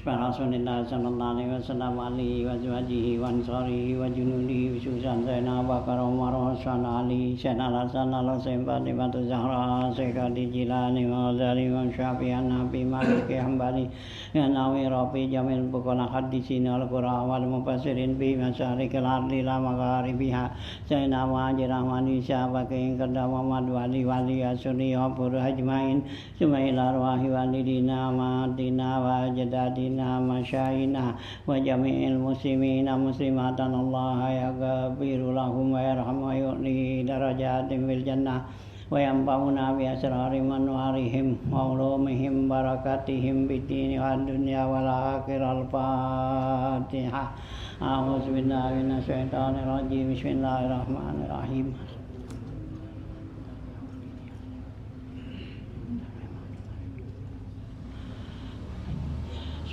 Rasulullah sallallahu alaihi wasallam alihi wa azwajihi wa ansarihi wa junudihi khususan Sayyidina Abu Bakar Umar Utsman Ali Sayyidina Hasan al-Husain Fatimah Zahra Sayyidi Jilani wa Ghazali wa Syafi'i Nabi Malik Hambali ya Nawi Rafi Jamil Bukhari hadisin al-Qur'an wal mufassirin bi masyarik al-ardi la magharibiha Sayyidina Wajir Rahmani Syabaki Qadam Muhammad Wali Wali Asuni wa Hajmain Sumaila Arwahi Walidina Madina wa Jadadina Masyayina wa Jami'il Muslimina Muslimatan Allah yaghfiru lahum wa yarham wa yu'li darajatim fil jannah wa yanfa'una bi asrari manwarihim wa ulumihim barakatihim bid dini wad dunya wal akhirah al-Fatihah. A'udzu billahi minasy syaithanir rajim. Bismillahirrahmanirrahim.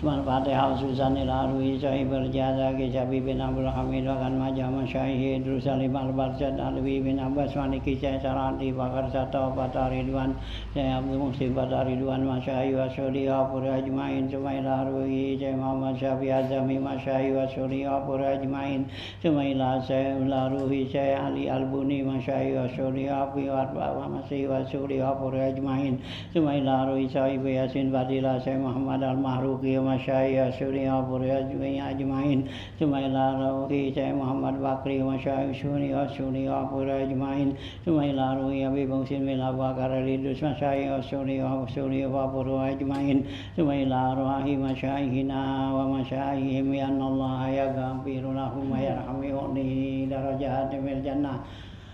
Al-Fatihah Susan Al-Arwi Sahib Al-Jaza Kishabi bin Abdul Hamid Wakan Majama Syahid Rusalim Al-Barsad Alwi bin Abbas Maliki Syekh Saranti Bakar Sato Bata Ridwan Syekh Abdul Muhsin Bata Ridwan Masyahi Wasuri Wapuri Ajmain Sumaila Arwi Syekh Muhammad Syafi Azami Masyahi Wasuri Wapuri Ajmain Sumaila Syekh Al-Ruhi Syekh Ali Al-Buni Masyahi Wasuri Wapuri Masyahi Wasuri Wapuri Ajmain Sumaila Arwi Sahib Yasin Fadilah Syekh Muhammad Al-Mahruqi Masyayikh Syuri Wapuri Ajmain Sumaila Ruhi Syekh Muhammad Bakri Masyayikh Syuri Wapuri Ajmain Sumaila Ruhi Habib Muhsin bin Abu Bakar Ridus Masyayikh Syuri Wapuri Ajmain Sumaila Ruhi Masyayikhina wa Masyayikhim ya Allah yaghfiru lahum wa yarhamu li darajatim fil jannah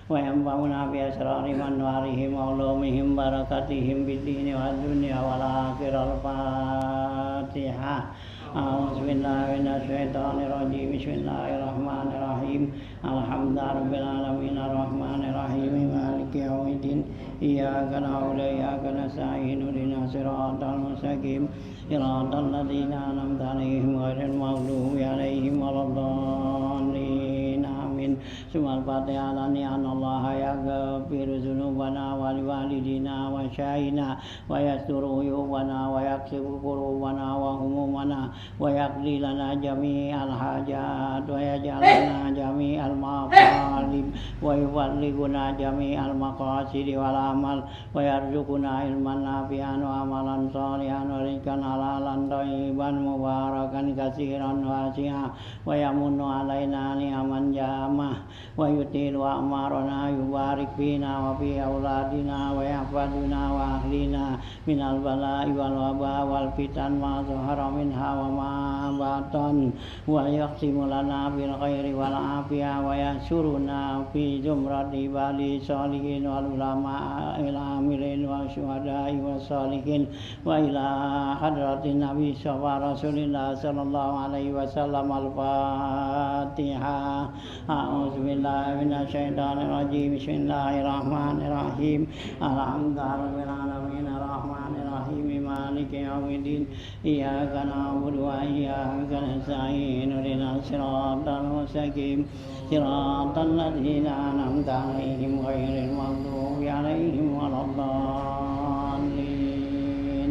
wa yanfa'una bi asrari manwarihim wa ulumihim barakatihim bid dini wad dunya wal akhirah al-Fatihah. A'udzu billahi minasy syaithanir rajim. Bismillahirrahmanirrahim. Alhamdulillahirabbil alamin arrahmanir rahim maliki yaumiddin. Iyyaka na'budu wa iyyaka nasta'in ihdinas siratal mustaqim siratal ladzina an'amta 'alaihim ghairil maghdubi 'alaihim waladdallin. Amin. Al-Fatihah. Lani anallaha yaghfiru dzunubana wa liwalidina wa syahina wa yasturu uyubana wa yaksibu qulubana wa humumana wa yaqdi lana jami'al hajat wa yaj'alna jami'al maqalib wa yuballighuna jami'al maqasid wal amal wa yarzuquna ilman nafi'an wa amalan shalihan wa rizqan halalan thayyiban mubarakan katsiran wasi'a wa yamunnu alaina ni'aman jamah wa yutilu amarana yubarik fina wa fi auladina wa yahfaduna wa ahlina minal bala'i wal waba wal fitan ma zahara minha wa ma batan wa yaqsimu lana bil khairi wal afiyah wa yasuruna fi zumrati bali salihin wal ulama ila amilin wa syuhada'i wa salihin wa ila hadratin nabi Rasulillah sallallahu alaihi wasallam. Al-Fatihah. A'udzu billahi minasy syaithanir rajim. Bismillahirrahmanirrahim. Alhamdulillahirabbil alamin arrahmanir rahim maliki yaumiddin. Iyyaka na'budu wa iyyaka nasta'in ihdinas siratal mustaqim siratal ladzina an'amta 'alaihim ghairil maghdubi 'alaihim waladdallin.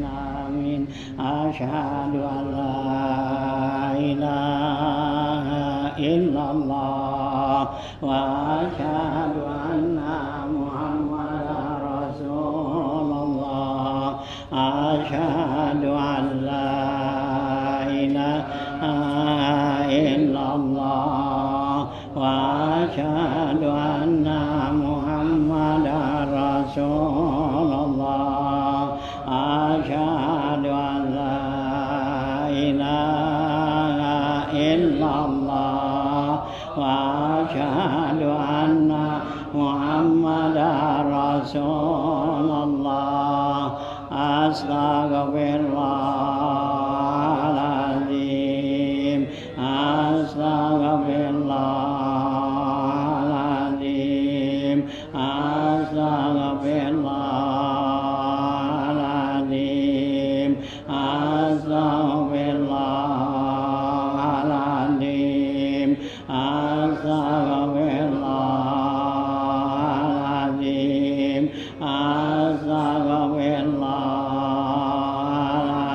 Amin. Asyhadu an la ilaha illallah wa asyhadu anna Muhammadar Rasulullah. Asyhadu an la ilaha illallah wa asyhadu anna Muhammadar Rasulullah. Asyhadu an la ilaha illallah wa asyhadu anna Muhammadar Rasulullah. Astaghfirullahaladzim. Astaghfirullahaladzim. Astaghfirullahaladzim. Astaghfirullahaladzim. Astaghfirullahaladzim. Astaghfirullahaladzim.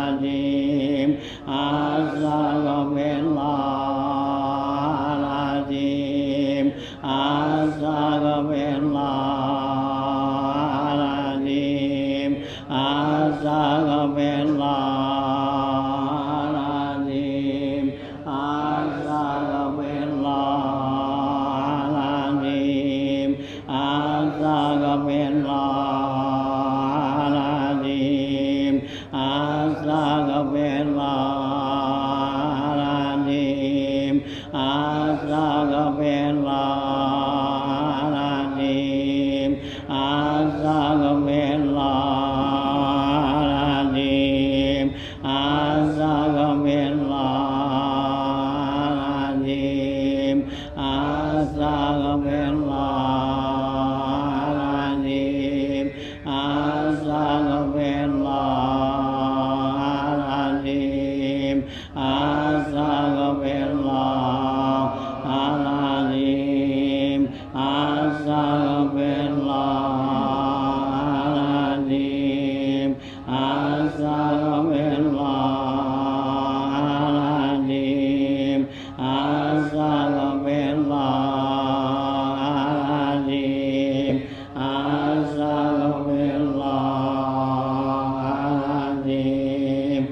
Astaghfirullahaladzim, Astaghfirullahaladzim, Astaghfirullahaladzim, Astaghfirullahaladzim, Astaghfirullahaladzim, Astaghfirullahaladzim, Astaghfirullahaladzim, Astaghfirullahaladzim, Astaghfirullahaladzim, Astaghfirullahaladzim, Astaghfirullahaladzim,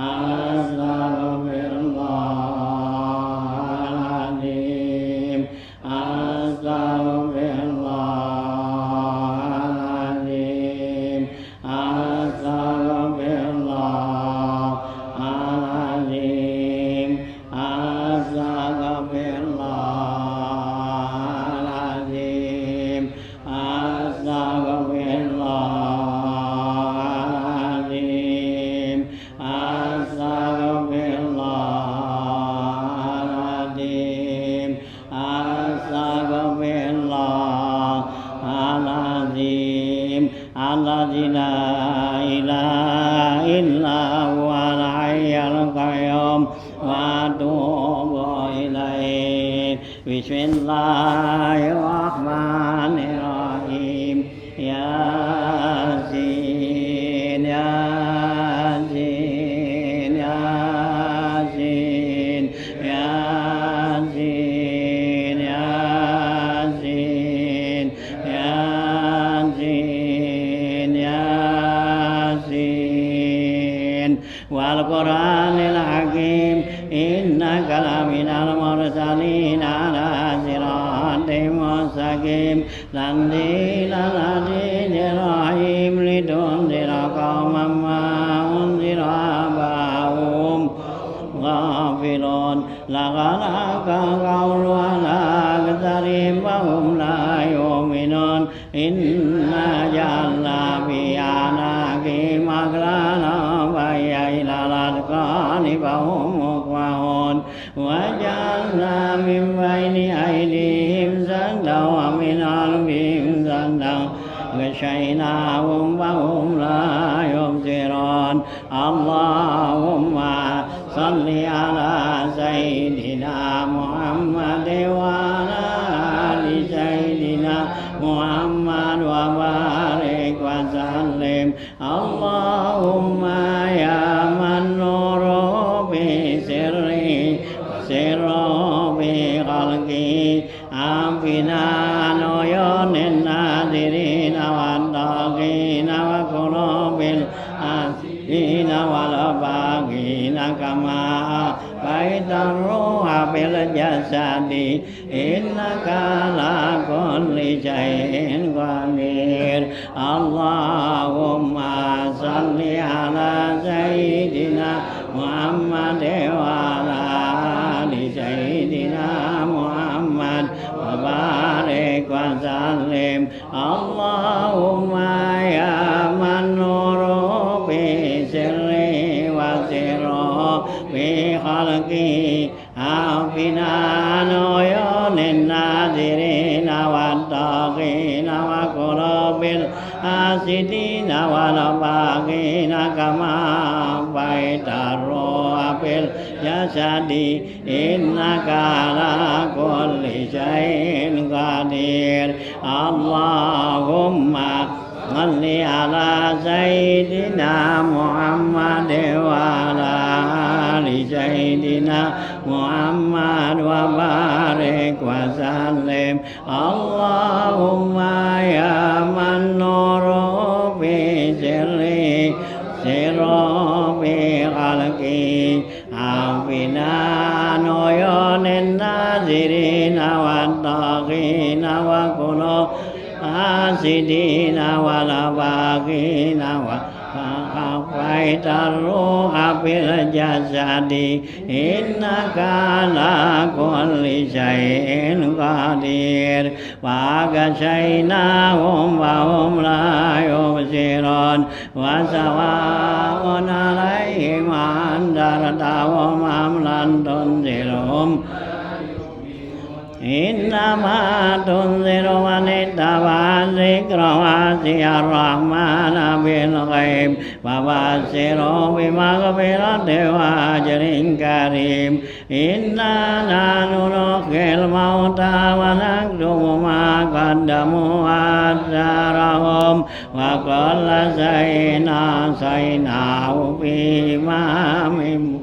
Astaghfirullahaladzim, Astaghfirullahaladzim, Astaghfirullahaladzim, Astaghfirullahaladzim, Astaghfirullahaladzim, Astaghfirullahaladzim, Astaghfirullahaladzim, Alladzi la ilaha illa huwal hayyul qayyum wa atubu ilaih. Bismillahirrahmanirrahim. Yasin, Yasin, Yasin, Yasin, Yasin, Yasin, Yasin, wal Qur'anil hakim, innaka laminal mursalin ala siratim mustaqim. Tanzilal azizir rahim, litunzira qauman ma unzira aba'uhum ghafilun. Laqad qawlu ala aktharihim fahum la yu'minun. Inna ja'alna fi a'naqihim aghlalan fahiya ilal adqani fahum muqmahun. Wa ja'alna min bayni aydihim saddan wa min khalfihim saddan غشيناهم فهم لا يبصرون. اللهم صل على سيدنا محمد وعلى آل سيدنا محمد وبارك وسلم. اللهم يا من نوره بسره وسره بخلقه عافنا عن عيون الناظرين والطاغين وقلوب الآسفين والباغين كما بيت الروح بالجسد إنك على كل شيء قدير. اللهم صل على سيدنا محمد وعلى آل سيدنا محمد وبارك وسلم. اللهم يا من نوره بسره وسره بخلقه عافنا عن عيون الناظرين والطاغين وقلوب الحاسدين والباغين كما بيت الروح بالجسد إنك على كل شيء قدير. اللهم صل على سيدنا محمد وعلى آل سيدنا محمد وبارك وسلم. اللهم يا من نوره بسره سره بخلقه عافنا عن عيون الناظرين والطاغين وقلوب الحاسدين والباغين الروح في الجسد إنك على كل شيء قدير فغشيناهم وهم لا يبصرون وسواء عليهم أنذرتهم أم لم تنذرهم إنما تنذر من اتبع الذكر وخشي الرحمن بالغيب فبشره بمغفرة وأجر كريم إنا نحن نحيي الموتى ونكتب ما قدموا وآثارهم وكل شيء أحصيناه في إمام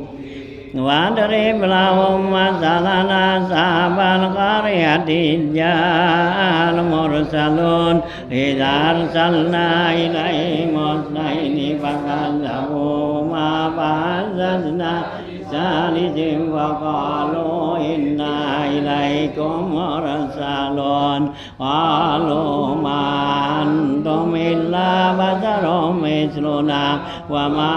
واضرب لهم مثلا أصحاب القرية جاء المرسلون إذا أرسلنا إليهم اثنين فكذبوهما فعززنا ثالث وقالوا إنا إليكم مرسلون قالوا ما أنتم إلا بشر مثلنا وما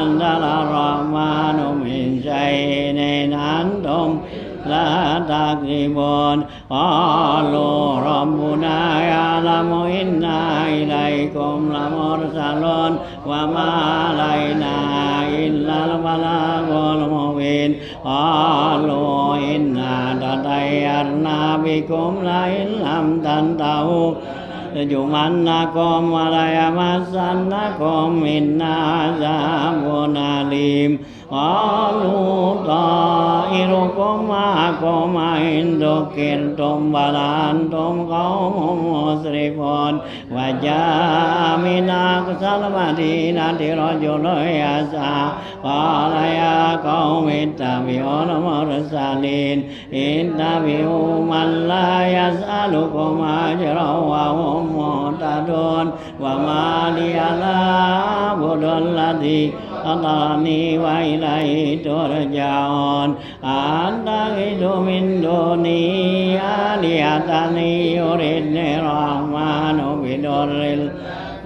أنزل الرحمن من شيء إن أنتم لا تكذبون قالوا ربنا يعلم إنا إليكم لمرسلون وما علينا إلا البلاغ المبين قالوا إنا تطيرنا بكم لئن لم تنتهوا ليرجمنكم وليمسنكم منا عذاب أليم قالوا طائركم معكم إن ذكرتم بل أنتم قوم مسرفون وجاء من أقصى المدينة رجل يسعى قال يا قوم اتبعوا المرسلين اتبعوا من لا يسألكم أجرا وهم مهتدون وما لي لا أعبد الذي فطرني وإليه ترجعون أتخذ من دوني آلهة يردني الرحمن بضر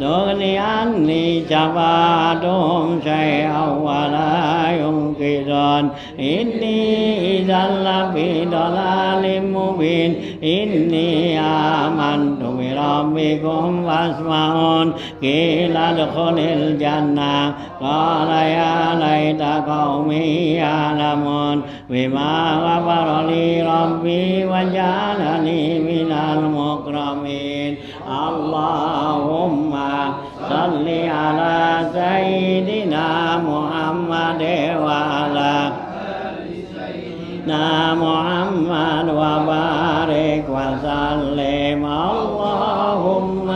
تغن عني شفاعتهم شيئا ولا ينقذون إني إذا لفي ضلال مبين إني آمنت بربكم فاسمعون قيل ادخل الجنة قال يا ليت قومي يعلمون بما غفر لي ربي وجعلني من المكرمين اللهم صل على سيدنا محمد وعلى سيدنا محمد وبارك وسلم اللهم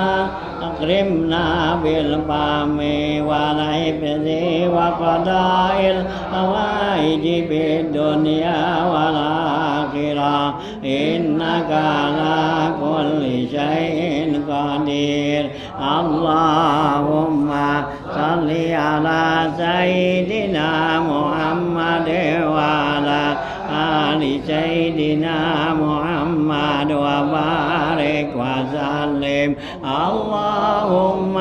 أكرمنا بالفهم والحفظ وقضاء الحوائج في الدنيا والآخرة إنك على كل شيء قدير اللهم صل على سيدنا محمد وعلى آل سيدنا محمد وبارك وسلم اللهم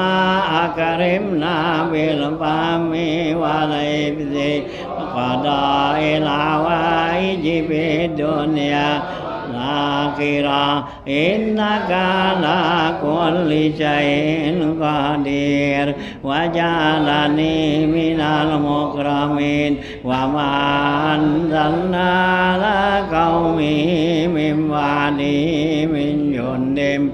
أكرمنا بالفهم والحفظ وقضاء الحوائج في الدنيا الآخرة إنك على كل شيء قدير وجعلني من المكرمين وما أنزلنا على قومه من بعده من جند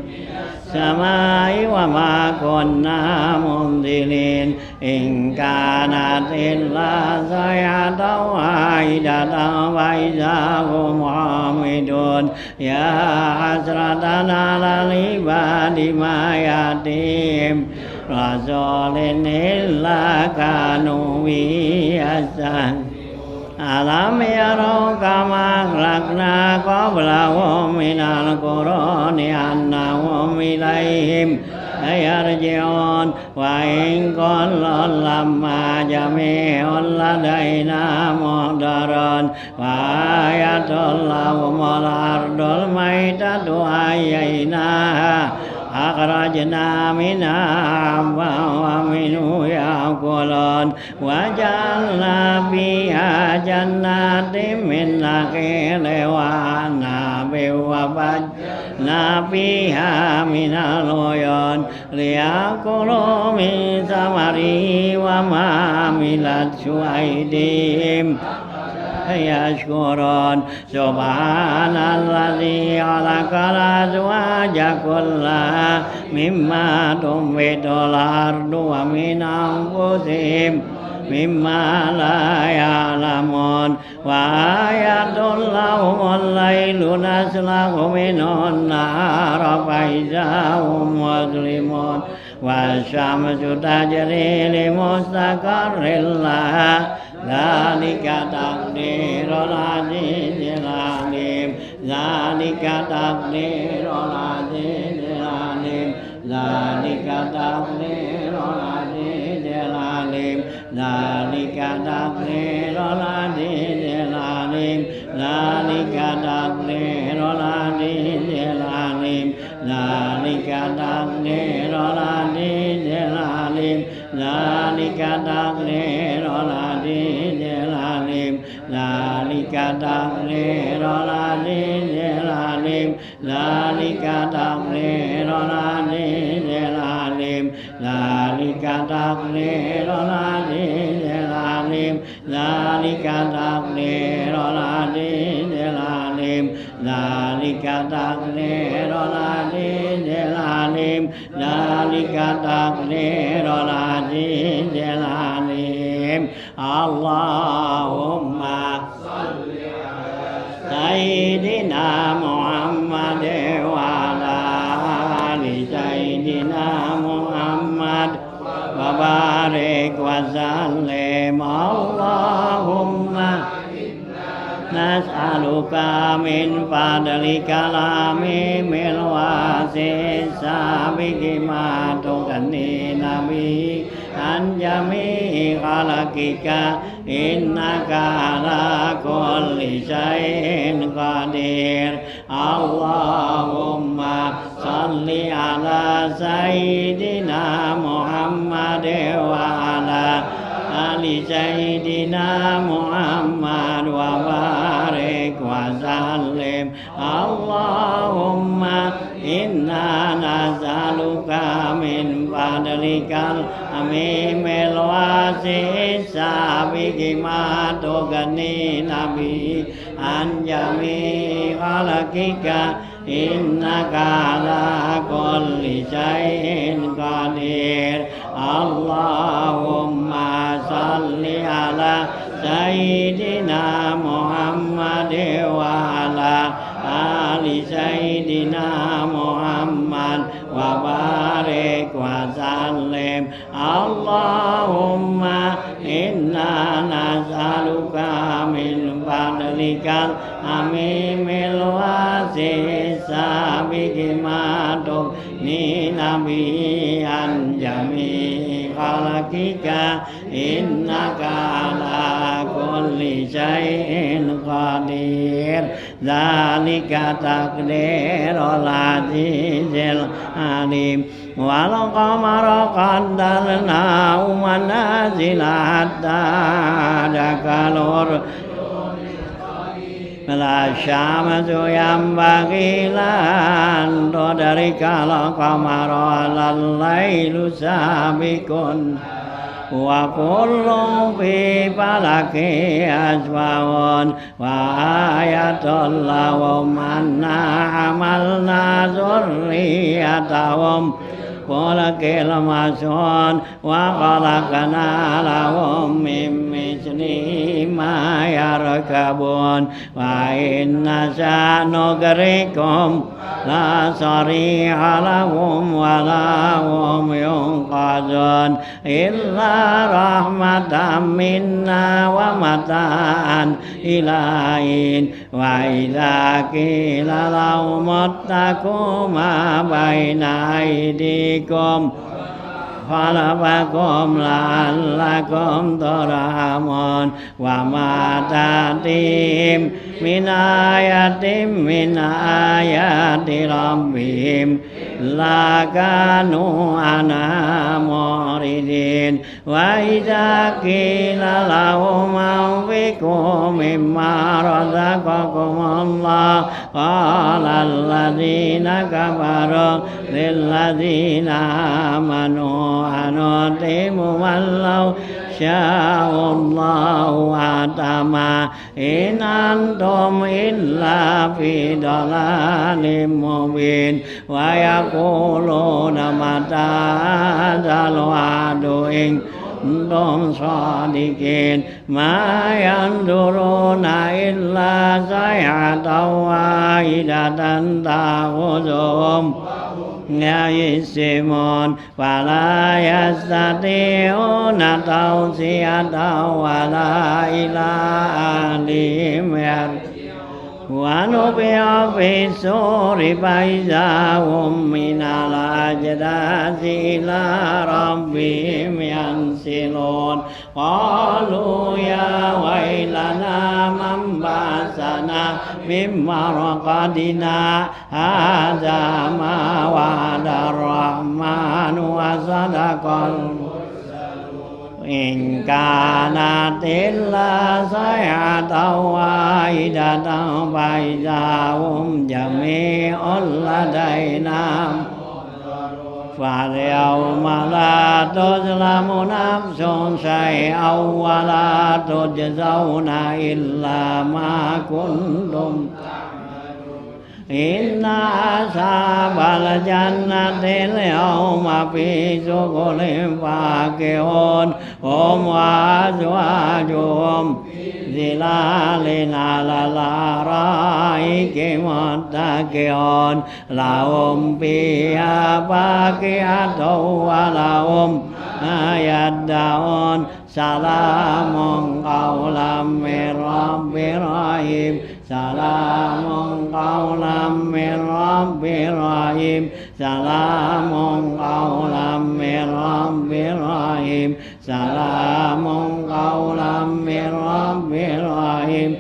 السماء وما كنا منزلين إن كانت إلا صيحة واحدة فإذا هم خامدون يا حسرة على العباد ما يأتيهم رسول إلا كانوا به يستهزئون ألم يروا كما أهلكنا قبلهم من القرون أنهم إليهم يرجعون وإن كل لما جميع لدينا محضرون وآية لهم الأرض الميتة أحييناها أخرجنا منها حبا ومنه يأكلون وجعلنا فيها جنات من نخيل وأعناب وفجرنا فيها من العيون ليأكلوا من ثمره وما عملته أيديهم يشكرون سبحان الذي خلق الأزواج كلها مما تنبت الأرض ومن أنفسهم مما لا يعلمون وآية لهم الليل نسلخ منه النهار فإذا هم مظلمون والشمس تجري لمستقر لها ذلك تقدير العزيز العليم ذلك تقدير العزيز العليم ذلك تقدير العزيز العليم ذلك تقدير العزيز العليم ذلك تقدير العزيز العليم ذلك تقدير العزيز العليم ذلك تقدير العزيز العليم ذلك تقدير العزيز العليم ذلك تقدير العزيز العليم ذلك تقدير العزيز العليم ذلك تقدير العزيز العليم ذلك تقدير العزيز العليم ذلك تقدير العزيز العليم اللهم صل على سيدنا محمد وعلى آل سيدنا محمد وبارك وسلم اللهم نسألك من فضلك العظيم الواسع السابق ما تغنينا به عن جميع خلقك إنك على كل شيء قدير اللهم صل على سيدنا محمد وعلى آل سيدنا محمد وبارك وسلم اللهم إنا نسألك من فضلك العظيم الواسع السابق ما تغنينا به عن جميع خلقك إنك على كل شيء قدير اللهم صل على سيدنا محمد وعلى آل سيدنا محمد وبارك وسلم اللهم إنا نسألك من فضلك العظيم الواسع السابق ما تغنينا به عن جميع خلقك إنك على كل شيء قدير ذلك تقدير العزيز العليم والقمر قدرناه منازل حتى أدرك الغرب لا الشمس ينبغي لها أن تدرك القمر ولا الليل سابق وكل في فلك يسبحون وآية لهم أنا حملنا ذريتهم فلك المسون وخلقنا لهم من مثله ما يركبون وإن نشأ نغرقهم لا صريخ لهم ولا هم ينقذون إلا رحمة منا ومتاعا إلى حين وإذا قيل لهم اتقوا ما بين أيديكم Falabakum la'allakum turhamun wa ma ta'tim min ayatim min ayati rabbihim lakanu anha muridin wa idza qila lahum anfiqu mimma razaqakumullah qala alladhina kafaru lilladhina amanu anutimu walau sya'allahu atama in antum illa fi dhalalim mubin wa yaquluna mata hadzal wa'du in kuntum shadiqin ma yanzuruna illa sayhatan wahidatan ta'khudhuhum ya'isimun fala yastati'una tawsiyatan wala ila ahlihim wa nufi'a fi suri faiza hum minal ajdasi ila rabbihim yansilun qalu ya wailana man ba'athana min marqadina hadza ma wa'ada ar-rahmanu wa sadaqal in kanat illa sayhatan wahidatan faiza hum jami'un ladaina falyawma la tuzlamu nafsun shay'an wa la tujzawna illa ma kuntum inna ashabal jannati al-yawma fi shughulin fakihun hum wa azwajuhum zilalin ala al-araiki muttaqi'un lahum fiha faqiyatun wa lahum yad'un salamun qawlan min rabbir rahim salamun qawlan min rabbir rahim salamun qawlan min rabbir rahim salamun qawlan min rabbir rahim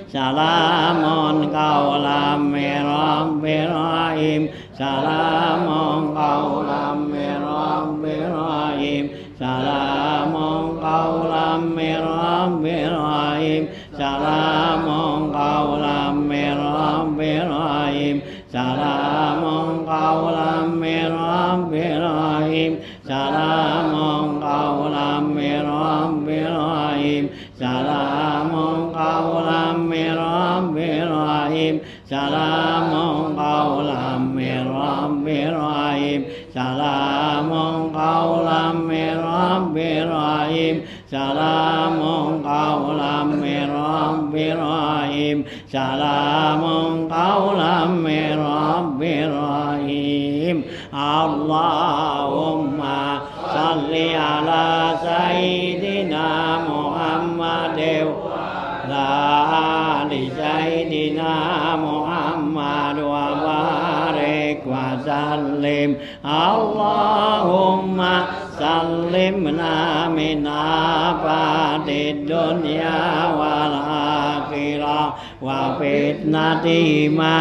salamun qawlan min rabbir rahim salamun qawlan min rabbir rahim salamun qawlan min rabbir rahim salamun qawlan min rabbir rahim salamun qawlan min rabbir rahim salamun qawlan min rabbir rahim salamun qawlan min rabbir rahim salamun qawlan min rabbir rahim salamun qawlan min rabbir rahim salamun qawlan min rabbir rahim salamun qawlan min rabbir rahim Allahumma salli ala sayyidina Muhammadin wa ali sayyidina Muhammad wa barik wa sallim Allahumma sallimna min afatid dunya wal akhirah wa fitnatima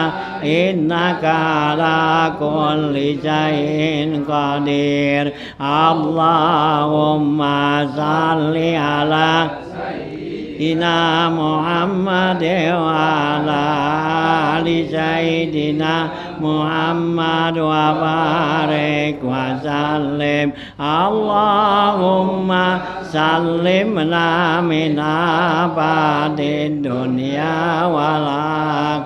innaka ala kulli shay'in qadir Allahumma salli ala sayyidina Muhammad wa ala ali sayyidina Muhammad wa barik wa sallim Allahumma sallimna min afatid dunya wal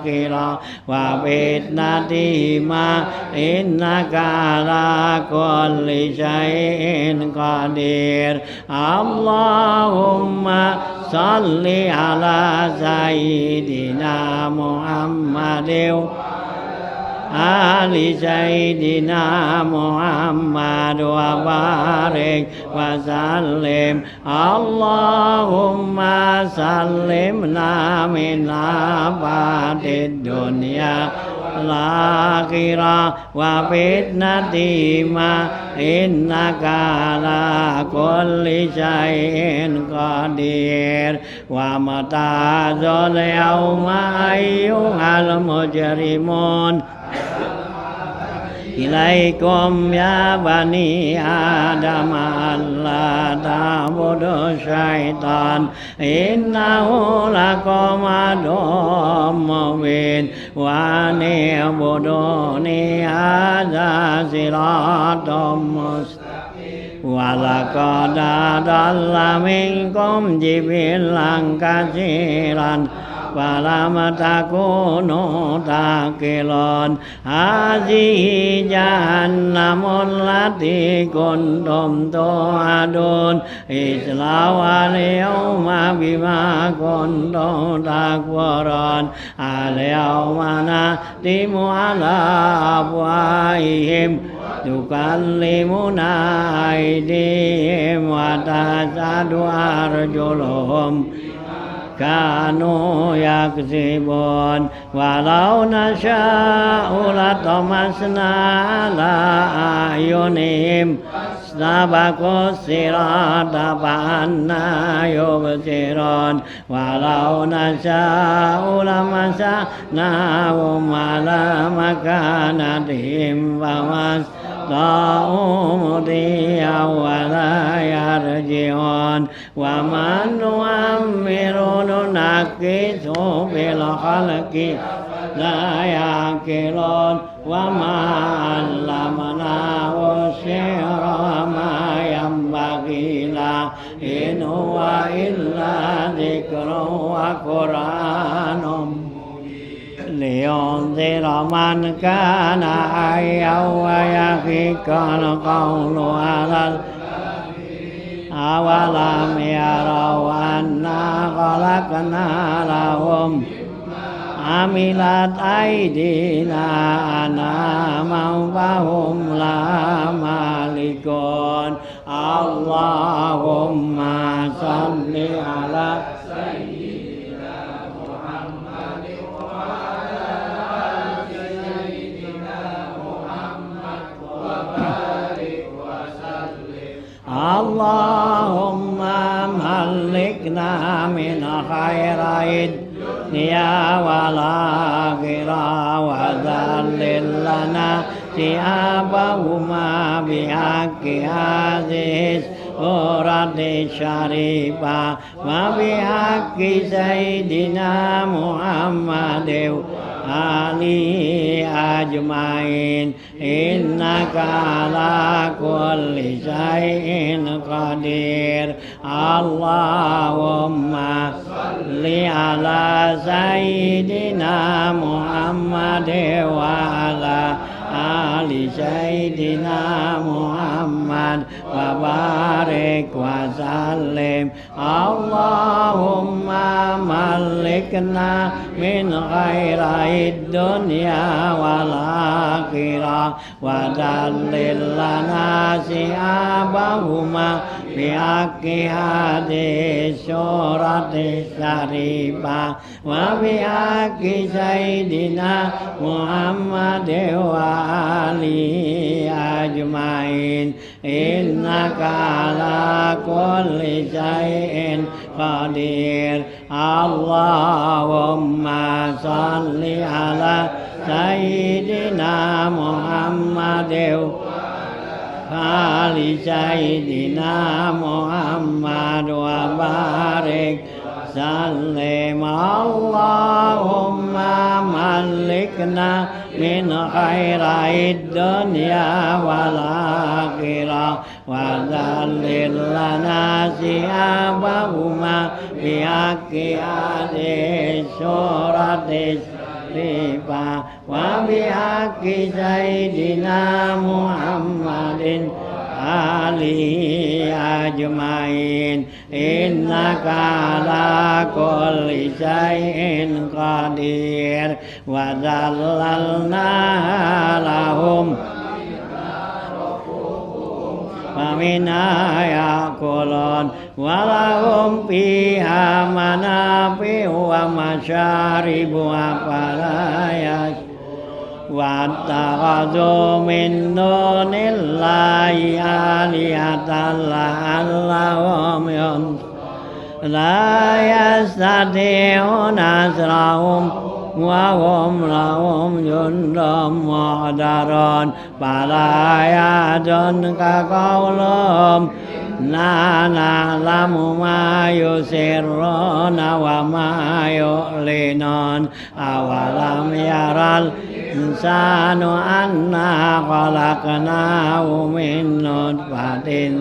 akhirah wa fitnatima innaka ala kulli shay'in qadir Allahumma salli ala sayyidina Muhammadin Ali sayyidina Muhammad wa barik wa sallim Allahumma sallimna min afatid dunya الآخرة وفتنة ما إنك على كل شيء قدير وامتازوا اليوم أيها المجرمون إليكم يا بني آدم ألا تعبدوا الشيطان إنه لكم عدو مبين وأن اعبدوني هذا صراط مستقيم ولقد ضل منكم جبلا كثيرا فلم تكونوا تعقلون هذه جهنم التي كنتم توعدون اصلوها اليوم بما كنتم تكفرون اليوم نختم على أفواههم تكلمنا أيديهم وتشهد أرجلهم كانوا يكذبون ولو نشاء لطمسنا على أعينهم فاستبقوا الصراط فأنى يبصرون ولو نشاء لمسخناهم على مكانتهم فما استطاعوا مضيا ولا يرجعون ومن نؤمر ننكسه في الخلق لا يعقلون وما علمناه الشعر وما ينبغي له إن هو إلا ذكر وقرآن لينذر من كان حيا ويحق القول على أولم يروا أنا خلقنا لهم عملت أيدينا أنعاما فهم لها مالكون اللهم صل على سيدنا محمد وعلى آل سيدنا محمد وبارك وسلم اللهم ملكنا من خير الدنيا والآخرة وذلل لنا ثيابهما بحق هذه السورة الشريفة وبحق سيدنا محمد وآله أجمعين إنك على كل شيء قدير اللهم صل على سيدنا محمد وعلى آل سيدنا محمد وبارك وسلم اللهم ملكنا من خير الدنيا والآخرة وذلل لنا ثيابهما بحق هذه السورة الشريفة وبحق سيدنا محمد وآله أجمعين إنك على كل شيء قدير اللهم صل على سيدنا محمد آل سيدنا محمد وبارك سلم اللهم ملكنا من خير الدنيا والآخرة وذلل لنا ثيابهما بحق هذه السورة الشريفة وبحق سيدنا محمد آله أجمعين إنك على كل شيء قدير وذللنا لهم فمنها يأكلون ولهم فيها منافع ومشارب أفلا يشكرون واتخذوا من دون الله آلهة لعلهم ينصرون لا يستطيعون نصرهم وهم لهم جند محضرون فلا يحزنك قولهم لا نعلم ما يسرون وما يعلنون أولم يرى الإنسان أنا خلقناه من نطفة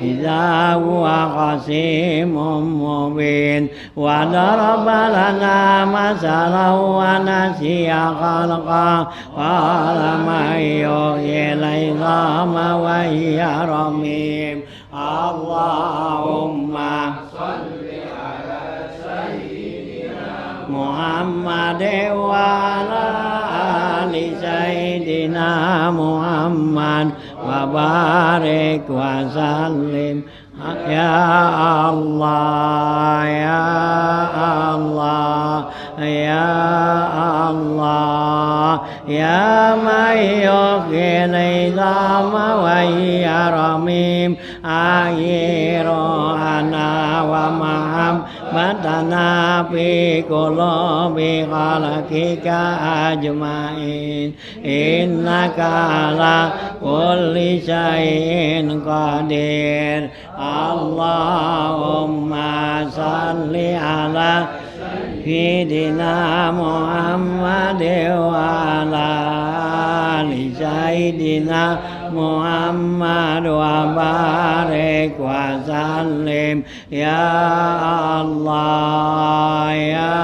إذا هو خصيم مبين وضرب لنا مثلا ونسي خلقه قال من يحيي العظام وهي رميم اللهم صل على سيدنا محمد وعلى آل سيدنا محمد وبارك وسلم يا الله يا الله يا الله يا من يحيي العظام وهي رميم أحيي روحنا ومحبتنا في قلوب خلقك أجمعين إنك على كل شيء قدير اللهم صل على سيدنا محمد وعلى آل سيدنا محمد وبارك وسلم يا الله يا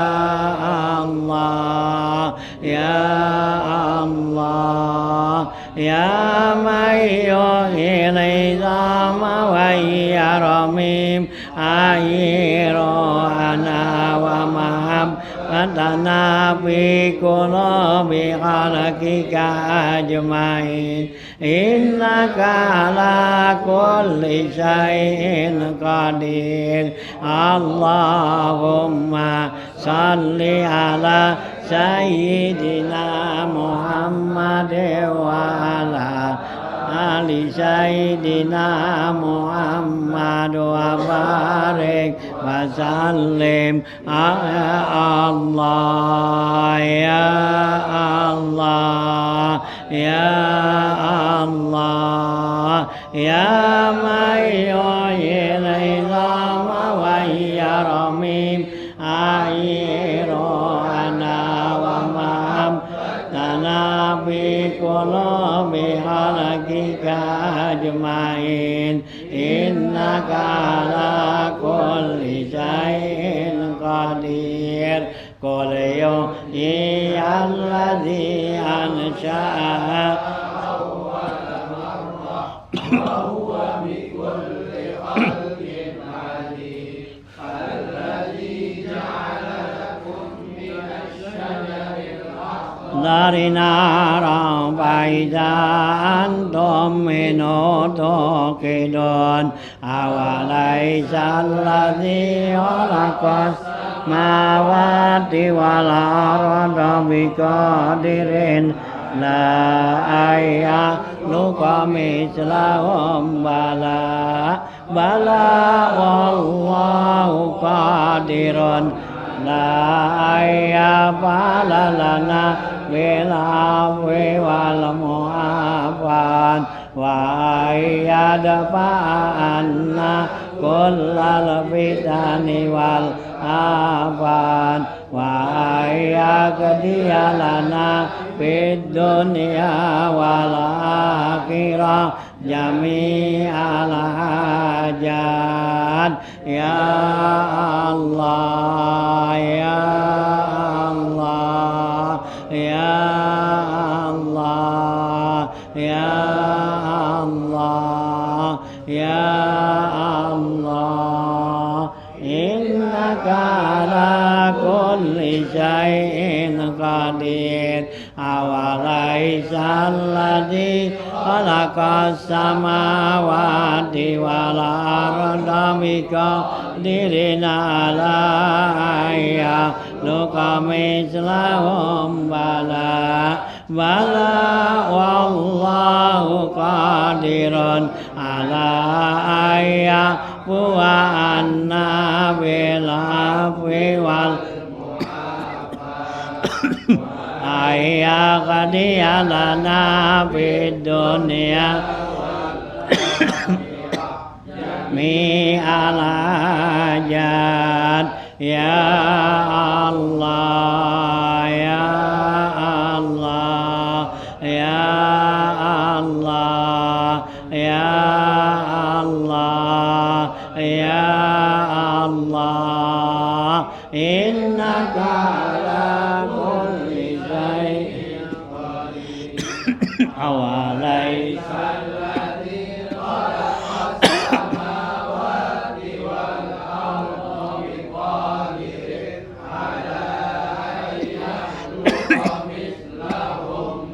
الله يا الله يا من يحيي العظام وهي رميم أحيي روحنا ومحبتنا في قلوب خلقك أجمعين إنك على كل شيء قدير اللهم صل على سيدنا محمد وعلى آل سيدنا محمد وبارك وسلم يا الله يا الله يا الله يا من يحيي العظام وهي رميم أحيي روحنا ومحبتنا في قلوب خلقك أجمعين إنك على كل شيء قدير قل يحيي الذي أنشأها وهو بكل خلق عليم الذي جعل لكم من الشجر الأخضر نارا فإذا أنتم منه توقدون أوليس الذي خلق السماوات والأرض بقادر لا أن يخلق مثلهم بلى والله قادر لا أن يفعل لنا بالعفو والمعافاة وأن يدفع عنا كل الفتن والآفات وأن يقضي لنا في الدنيا والآخرة جميع الحاجات يا الله يا الله يا الله يا الله يا الله إنك على كل شيء قدير أوليس الذي خلق السماوات والأرض بقدر على أن يخلق مثلهم بلى bala wallahu qadirun ala ayyafu anna bil afwi wal ayya qadiyalana fid dunya mi alajat ya Allah ya Allah ya Allah ya Allah ya Allah innaka ala kulli shay'in qadir awalaysa alladhi khalaqa as-samawati wal arda biqadirin ala an yakhluqa mithlahum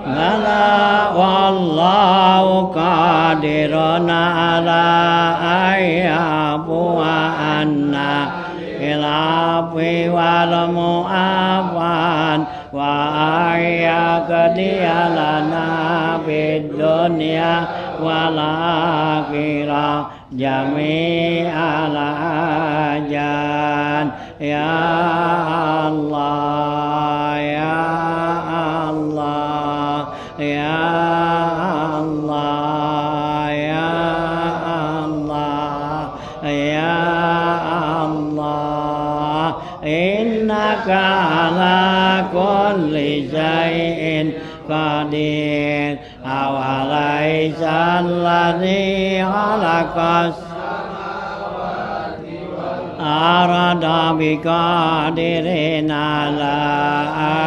bala wallahu qadirun ala ayyafu anna ilafi wal mu'afan wa ayyakadiyalana bid dunya wal akhirah jami'al ajan ya Allah ya Allah ya Allah ya Allah ya Allah innaka ala kulli shay'in qadir awalaysa alladhi khalaqas arada biqadirin ala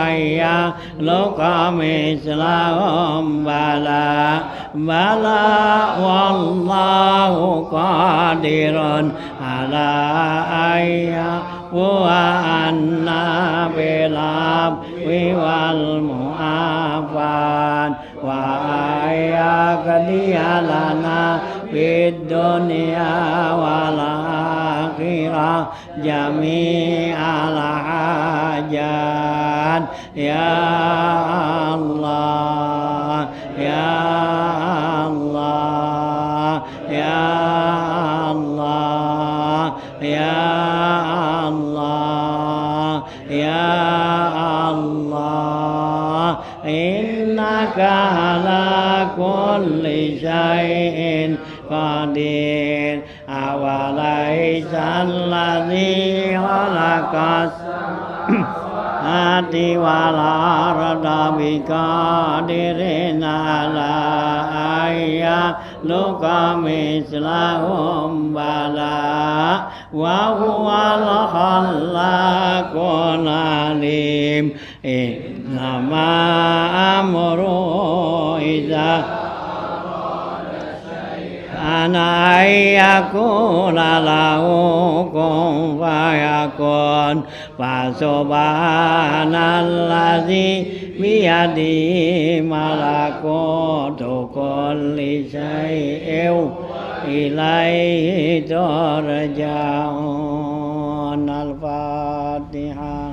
ayya luka mislahum bala wallahu qadirun ala ayya wa anna bilab wal mu'afan wa ayya qadiyalana bid dunya wal akhirah jami'al hajat ya Allah ya Allah ya Allah ya Allah ya Allah innaka ala kulli shay'in qadir awalaysa alladhi khalaqas samawati wal arda biqadirin ala ayya luka mislahum bala wa huwal khallaqul alim innama amru idza ana yakuna lahu kun fayakun fa subhanallazi biyadihi malakutu kulli shay'in ilaihi turja'un. Al-Fatihah.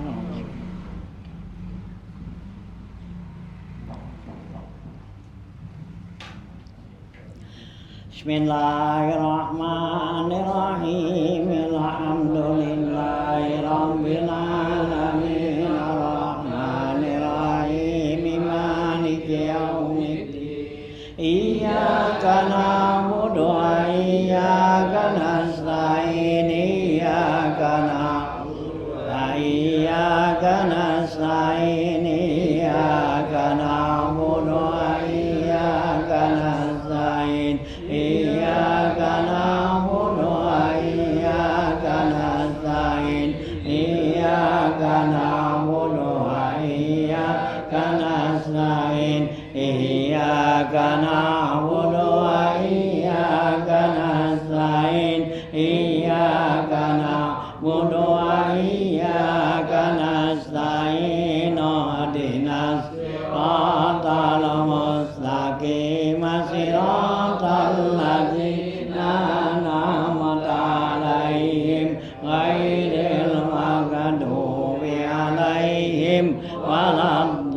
Bismillahirrahmanirrahim. Alhamdulillahi rabbil alamin. Arrahmanirrahim. Maliki yaumiddin. Iyyaka na'budu wa iyyaka nasta'in. Iyyaka na'budu wa iyyaka nasta'in. Iyyaka na'budu wa iyyaka nasta'in. Iyyaka na'budu wa iyyaka nasta'in. Iyyaka na'budu wa iyyaka nasta'in. Iyyaka na'budu wa iyyaka nasta'in. Iyyaka na'budu wa iyyaka nasta'in. Ihdinas siratal mustaqim. Siratal ladzina an'amta 'alaihim ghairil maghdubi 'alaihim waladdallin.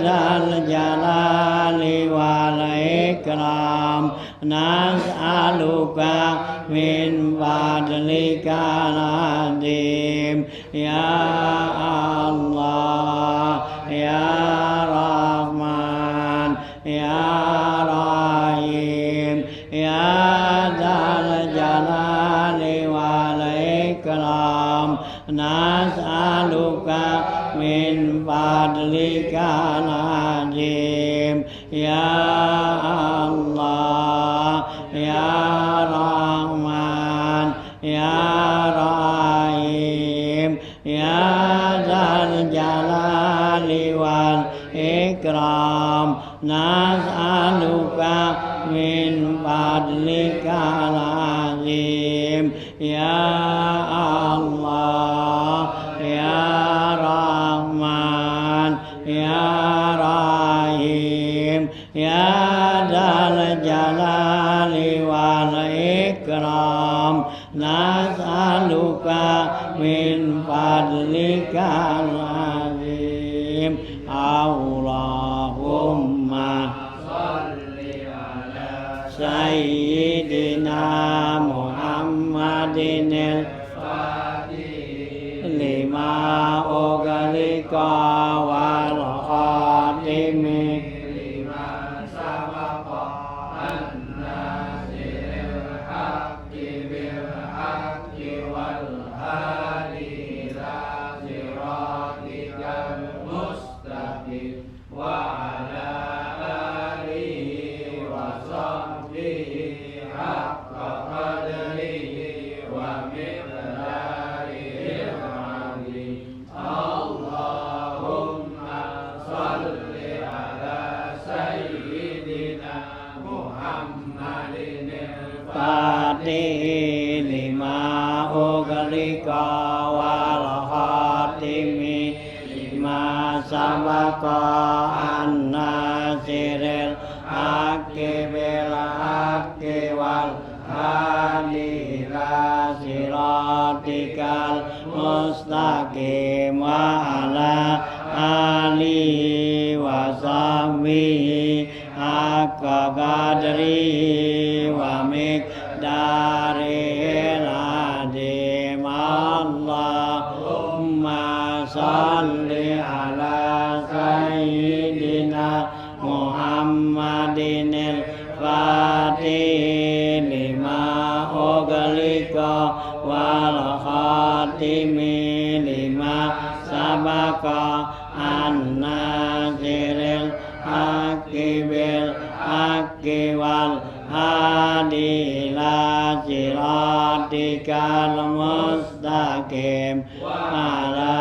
dzal jalali wal ikram nas'aluka min fadlikal azim ya Allah ya Rahman ya Rahim ya dzal jalali wal ikram nas'aluka min fadlikal azim ya Allah ya Rahman ya Rahim ya dzal jalali wal ikram nas'aluka min fadlikal azim ya Allah ya Rahman ya Rahim ya dzal jalali wal ikram nas'aluka min fadlikal azim Allahumma Sayyidina Muhammadin lima ugalika wal khatimi lima sabaqa an-nasiril haqqi bil haqqi wal hadi ila siratikal mustaqim wa ala alihi wa sahbihi haqqa qadrihi wa miqdarihi Allahumma salli ala sayyidina Muhammadin al-Fatih lima ughliqa wal khatimi lima sabaqa an-nasiril haqqi bil haqqi wal hadi ila siratikal mustaqim wa ala alihi wa sahbihi haqqa qadrihi wa miqdarihil azim Allahumma salli ala sayyidina Muhammadin al-Fatih lima ughliqa wal khatimi lima sabaqa an-nasiril haqqi bil haqqi wal hadi ila siratikal mustaqim ala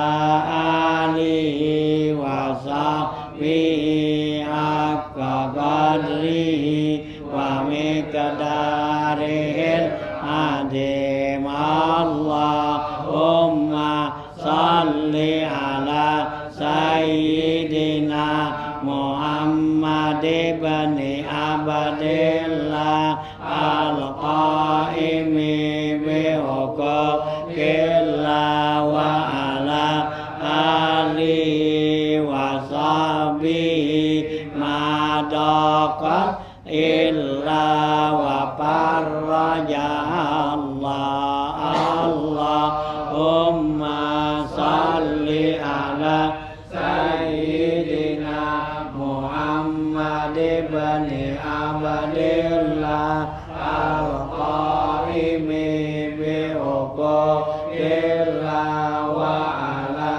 alihi wa sahbihi haqqa qadrihi wa miqdarihil azim Allahumma salli ala sayyidina Muhammad ibn Abdillah al-qaimi bi huquqillah wa ala alihi wa sahbihi ma daqat illa wa farraja Allah Allahumma salli ala sayyidina Muhammad ibn Abdillah al-qaimi bi huquqillah wa ala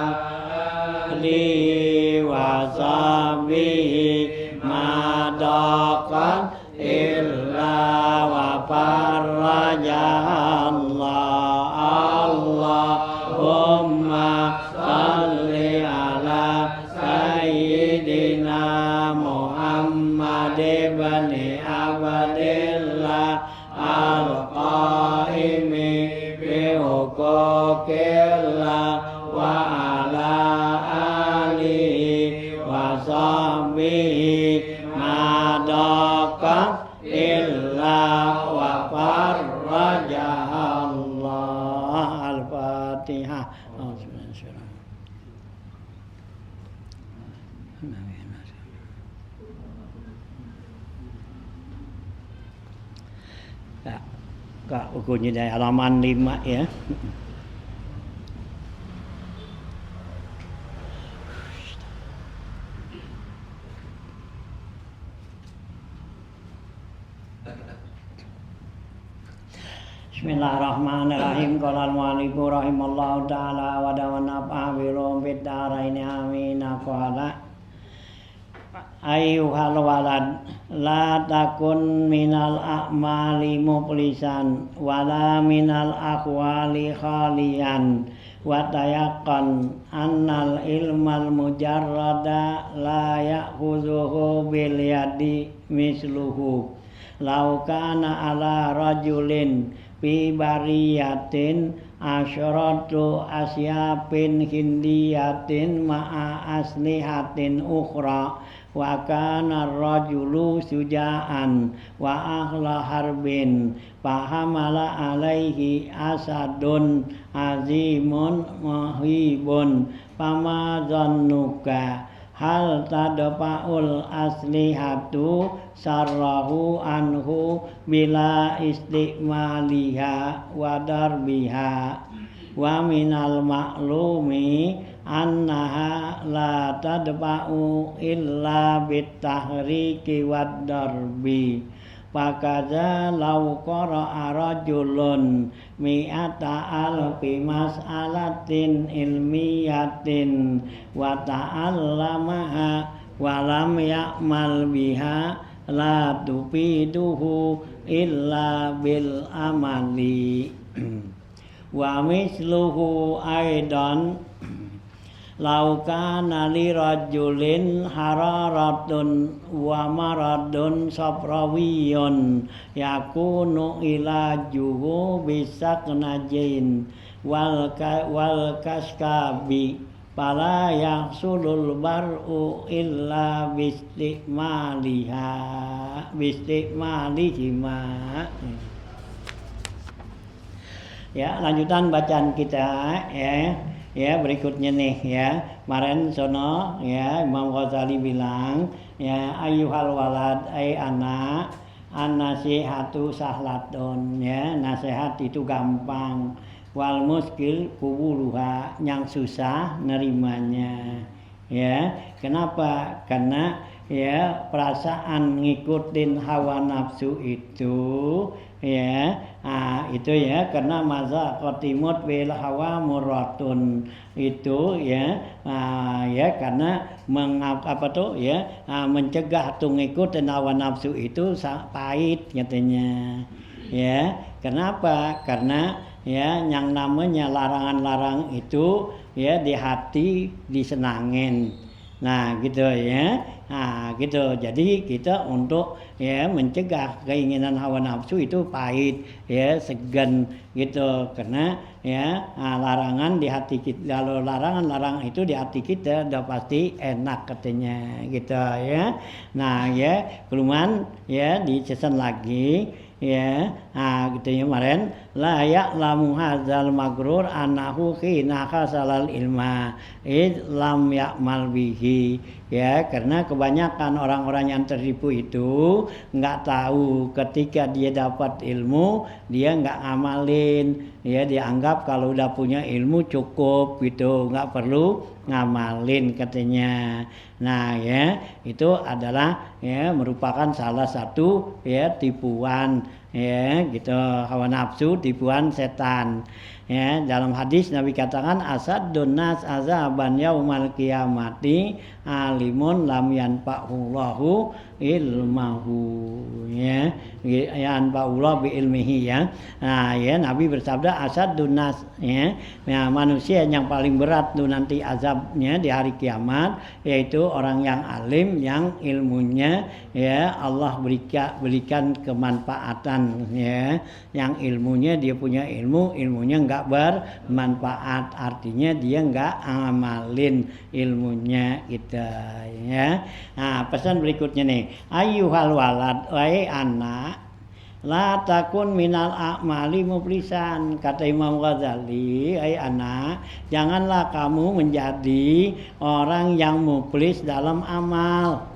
alihi wa sahbihi ma daqat illa wa farraja Allah Allahumma salli ala sayyidina Muhammad ibn Abdillah al-qaimi bi huquqillah wa ala alihi wa sahbihi ma daqat illa wa farraja Allah al-Fatihah. Kak bukunya dari halaman 5 ya. Bismillahirrahmanirrahim. Qala al-mu'allif rahimallahu ta'ala wa dawana birum fid dharain amin. Qala ayyuhal walad la takun minal a'mali muplisan wala minal aqwali khalian wa tayaqqan annal ilmal mujarrada la ya'khudhuhu bil yadi misluhu law kana ala rajulin fi bariyatin asyratu asyapin hindiyatin ma'a aslihatin ukhra wa kana ar-rajulu suja'an wa ahla harbin fahamala alaihi asadun azimun mahibun fama zannuka hal tadfa'ul aslihatu sarrahu anhu bila istimaliha wa darbiha wa minal ma'lumi annaha la tadfa'u illa bitahriki wad darbi fakaza law qara'a rajulun mi'ata alfi mas'alatin ilmiyatin wa ta'allamaha wa lam ya'mal biha la tufiduhu illa bil amali wa misluhu aidan law kana li rajulin hararatun wa maradun saprawiyyun yakunu ilajuhu bisaknajain wal kaskabi fala yahsulul bar'u illa bistimaliha. Ya, lanjutan bacaan kita ya berikutnya nih ya. Kemarin sono ya Imam Ghazali bilang ya ayyuhal walad ai anak an-nasihatu sahlatun ya, nasihat itu gampang wal muskil kubuluha, yang susah nerimanya ya. Kenapa? Karena ya perasaan ngikutin hawa nafsu itu ya itu ya, karena maza qatimut bil hawa muratun itu ya ya karena mencegah tuh ngikutin hawa nafsu itu pahit katanya ya. Kenapa? Karena ya yang namanya larangan-larang itu ya di hati disenangin. Nah gitu ya. Nah gitu, jadi kita untuk ya mencegah keinginan hawa nafsu itu pahit ya, segan gitu, karena ya larangan di hati kita, kalau larangan itu di hati kita udah pasti enak katanya gitu ya. Nah ya keluman ya dicesan lagi ya gitu ya kemarin la ya'lamu hadzal magrur annahu khina khasalal ilma lam ya'mal bihi ya, karena kebanyakan orang-orang yang tertipu itu nggak tahu ketika dia dapat ilmu dia nggak ngamalin ya, dianggap kalau udah punya ilmu cukup gitu, nggak perlu ngamalin katanya. Nah ya itu adalah ya merupakan salah satu ya tipuan ya gitu, hawa nafsu, tipuan setan ya. Dalam hadis Nabi katakan asadun nas azaban yaumal qiyamati alimun lam yanfa'ullahu ilmahu ya, yanfa'ullahu bi ilmihi ya. Nah ya Nabi bersabda asadun nas ya, manusia yang paling berat tuh nanti azabnya di hari kiamat yaitu orang yang alim, yang ilmunya ya Allah berikan kemanfaatan ya, yang ilmunya dia punya ilmunya enggak bermanfaat, artinya dia enggak amalin ilmunya gitu ya. Nah pesan berikutnya nih ayyuhal walad wahai anak la takun minal a'mali muplisan, kata Imam Ghazali, hai anak janganlah kamu menjadi orang yang muplis dalam amal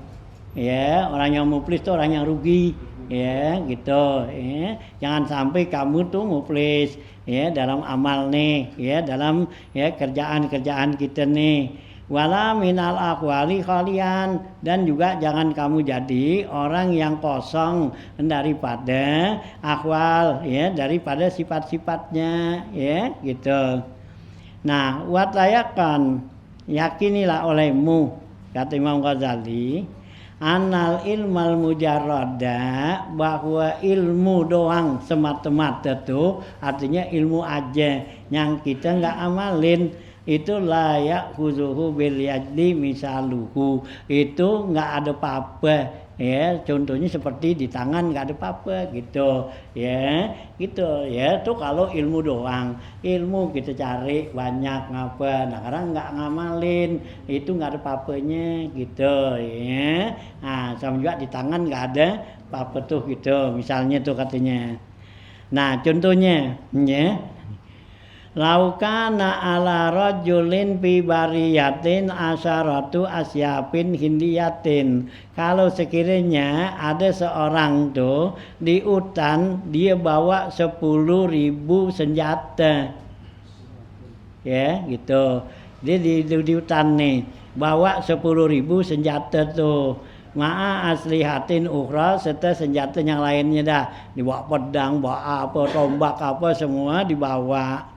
Ya, orang yang muflis itu orang yang rugi. Ya, gitu. Ya. Jangan sampai kamu tuh muflis ya dalam amal nih, ya dalam ya kerjaan-kerjaan kita nih. Wala minal akhwali khalian, dan juga jangan kamu jadi orang yang kosong daripada akhwal ya, daripada sifat-sifatnya ya gitu. Nah, watlayakan yakinilah olehmu, kata Imam Ghazali, anal ilmal mujarrada, bahwa ilmu doang semata-mata tuh artinya ilmu aja yang kita nggak amalin, itu layak khuzuhu bil yajli misaluhu, itu nggak ada apa-apa ya, contohnya seperti di tangan nggak ada apa-apa gitu ya, gitu ya. Tuh kalau ilmu doang, ilmu kita cari banyak ngapa, nah karena nggak ngamalin itu nggak ada apa-apanya gitu ya. Nah sama juga di tangan nggak ada apa-apa tuh gitu misalnya tuh katanya. Nah contohnya ya, laukana ala rajulin fi bariyatin asyaratu asyapin hindiyatin, kalau sekiranya ada seorang tuh di hutan dia bawa 10.000 senjata ya gitu, dia di hutan nih bawa 10.000 senjata tuh, ma'a aslihatin ukhra, serta senjata yang lainnya dah, dibawa pedang, bawa apa, tombak apa semua dibawa.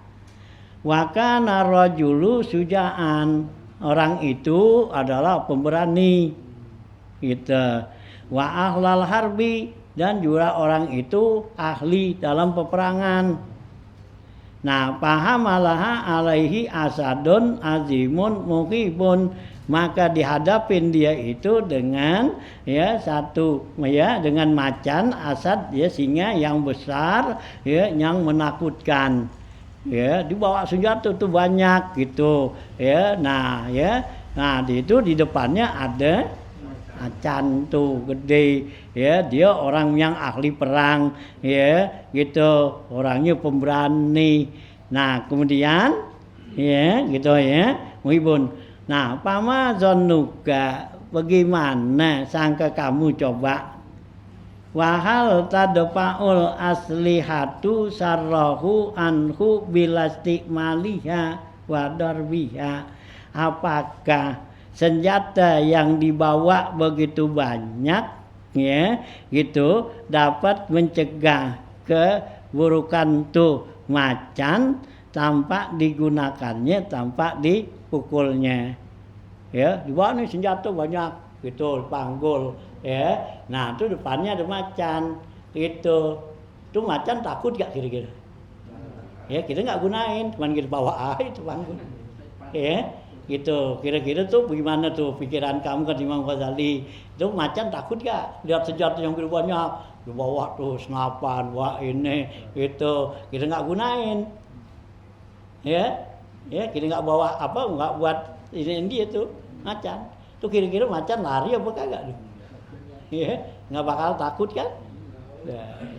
Wa kana rajulu sujaan, orang itu adalah pemberani gitu. Wa ahlal harbi, dan juga orang itu ahli dalam peperangan. Nah, pahamalaha alaihi asadun azimun muqibun, maka dihadapin dia itu dengan ya satu ya dengan macan asad ya, singa yang besar ya yang menakutkan. Ya, dibawa senjata tuh banyak gitu ya. Nah ya, nah itu di depannya ada macan tuh gede ya, dia orang yang ahli perang ya gitu, orangnya pemberani. Nah kemudian ya gitu ya muhibun. Nah pama zonuka, bagaimana sangka kamu coba, wahal tadfa'ul aslihatu sarrahu anhu bilastikmaliha wa darbiha, apakah senjata yang dibawa begitu banyak ya gitu dapat mencegah keburukan tuh macan tanpa digunakannya, tanpa dipukulnya ya. Dibawa nih senjata banyak gitu, panggul ya. Nah itu depannya ada macan gitu, tuh macan takut gak kira-kira ya, kita nggak gunain, cuman kita bawa aja itu panggul ya gitu. Kira-kira tuh bagaimana tuh pikiran kamu kan Imam Ghazali, itu macan takut gak lihat senjata yang begitu banyak dibawa tuh, senapan wah ini gitu, kita nggak gunain ya, ya kita nggak bawa apa, nggak buat ini dia tuh macan tuh, kira-kira macan lari apa kagak tuh ya, nggak bakal takut kan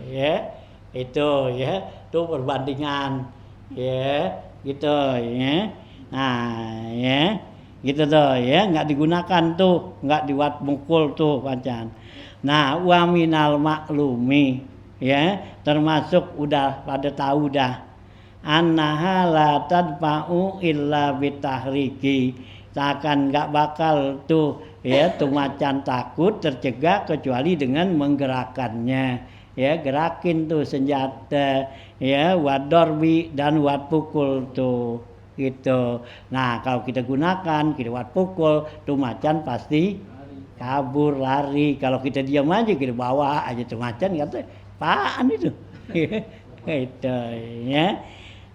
ya. Itu ya tuh perbandingan ya gitu ya. Nah ya gitu tuh ya, nggak digunakan tuh, nggak dibuat mukul tuh macan. Nah wa minal maklumi ya, termasuk udah pada tahu dah, annaha la tadfa'u illa bitahriki, takkan nggak bakal tuh ya tuh macan takut tercegah kecuali dengan menggerakkannya ya, gerakin tuh senjata ya, wadorbi dan wat pukul tuh gitu. Nah kalau kita gunakan, kita wat pukul tuh macan pasti kabur lari. Kalau kita diam aja, kita bawa aja tuh macan, kata apaan itu itu ya.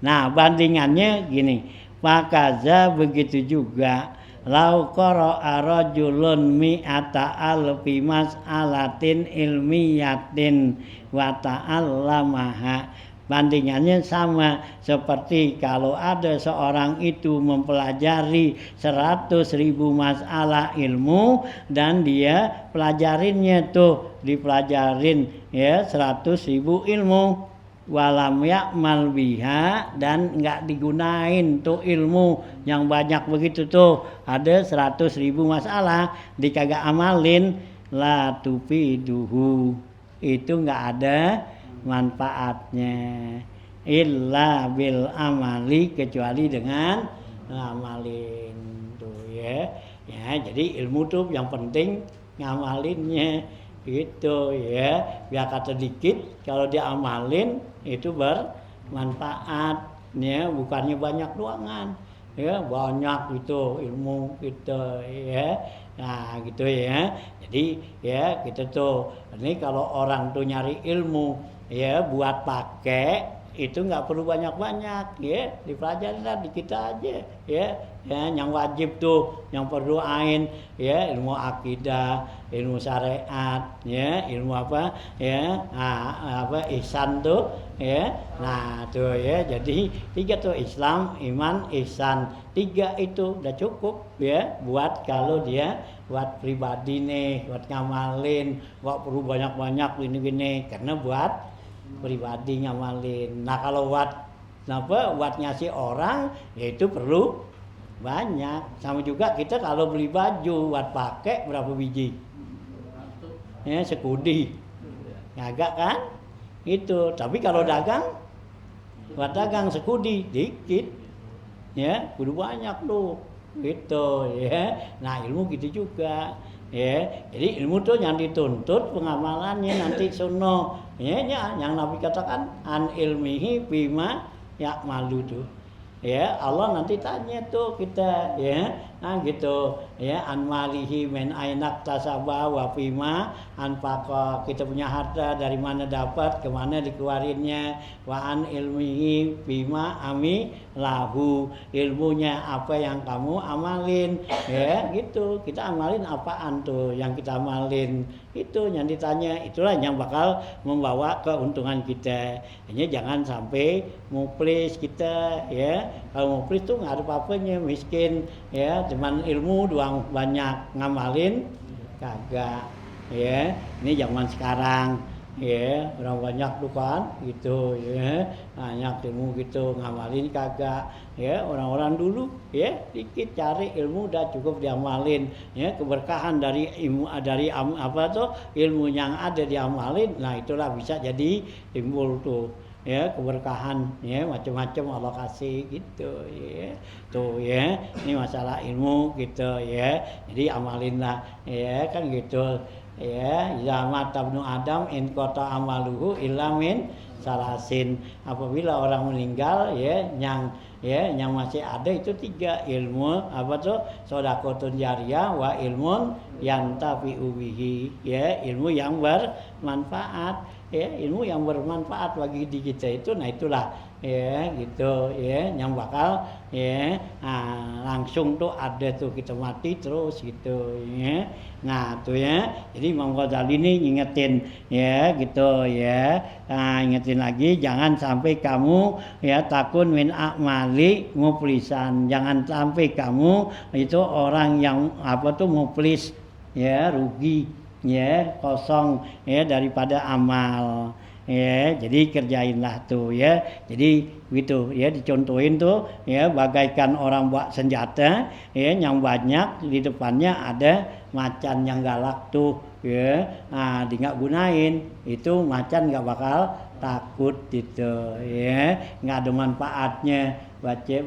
Nah bandingannya gini, makaza begitu juga, lau qara'a rajulun mi'ata alfi mas'alatin ilmiyatin wa ta'allamaha, bandingannya sama seperti kalau ada seorang itu mempelajari 100.000 masalah ilmu dan dia pelajarinnya tuh, dipelajarin ya 100.000 ilmu, walam ya'mal biha, dan enggak digunain tuh ilmu yang banyak begitu tuh, ada 100.000 masalah dikagak amalin, la tufiduhu, itu enggak ada manfaatnya, illa bil amali, kecuali dengan ngamalin tuh ya. Ya, jadi ilmu tuh yang penting ngamalinnya gitu ya. Biar kata dikit, kalau diamalin itu bermanfaat ya, bukannya banyak doangan ya, banyak itu ilmu gitu ya. Nah gitu ya. Jadi ya kita tuh ini kalau orang tuh nyari ilmu ya buat pakai itu nggak perlu banyak-banyak ya, dipelajari lah dikit aja ya. Ya yang wajib tuh yang perlu ain ya, ilmu akidah, ilmu syariat ya, ilmu apa ya, apa ihsan tuh ya. Nah tuh ya, jadi 3 tuh, Islam, iman, ihsan, 3 itu udah cukup ya buat kalau dia buat pribadi nih, buat ngamalin, nggak perlu banyak-banyak gini-gini, karena buat pribadi ngamalin. Nah kalau buat ngasih orang ya itu perlu banyak. Sama juga kita kalau beli baju buat pakai berapa biji ya, sekudi agak kan itu. Tapi kalau dagang buat dagang sekudi dikit ya, kudu banyak tuh gitu ya. Nah ilmu gitu juga ya. Jadi ilmu tuh yang dituntut pengamalannya nanti sono ya, yang Nabi katakan an ilmihi bima ya'malu tuh ya. Allah nanti tanya tuh kita ya, nah gitu ya, an malihi men ainak tasaba wa fima anfaqa, kita punya harta dari mana dapat, kemana dikeluarinnya, wa an ilmihi bima ami lahu, ilmunya apa yang kamu amalin ya gitu. Kita amalin apaan tuh yang kita amalin, itu yang ditanya, itulah yang bakal membawa keuntungan kita. Hanya jangan sampai muflis kita ya. Kalau muflis tuh nggak ada apa-apanya, miskin ya, cuman ilmu doang banyak, ngamalin kagak ya. Ini zaman sekarang ya, orang banyak tuh kan gitu ya, banyak ilmu gitu, ngamalin kagak ya. Orang-orang dulu ya dikit cari ilmu udah cukup diamalin ya, keberkahan dari ilmu, dari apa tuh ilmu yang ada diamalin. Nah itulah bisa jadi timbul tuh ya keberkahan ya, macam-macam Allah kasih gitu ya. Tuh ya, ini masalah ilmu gitu ya. Jadi amalinlah ya kan gitu ya. Zaman tabnu Adam in kota amaluhu illa min salasin, apabila orang meninggal ya, yang masih ada itu 3 ilmu, apa tuh, sodakotun jariyah wa ilmun yantafi'u bihi ya, ilmu yang bermanfaat ya, ilmu yang bermanfaat bagi diri kita itu. Nah itulah ya gitu ya, yang bakal ya langsung tuh ada tuh kita mati terus gitu ya. Nah tuh ya, jadi Imam Ghazali ini ngingetin ya gitu ya. Nah, ingetin lagi, jangan sampai kamu ya takun min a'mali muflisan, jangan sampai kamu itu orang yang apa tuh muflis ya, rugi ya, kosong ya daripada amal ya. Jadi kerjainlah tuh ya. Jadi gitu ya, dicontohin tuh ya, bagaikan orang bawa senjata ya, yang banyak di depannya ada macan yang galak tuh ya. Nah di nggak gunain itu macan nggak bakal takut gitu ya, nggak ada manfaatnya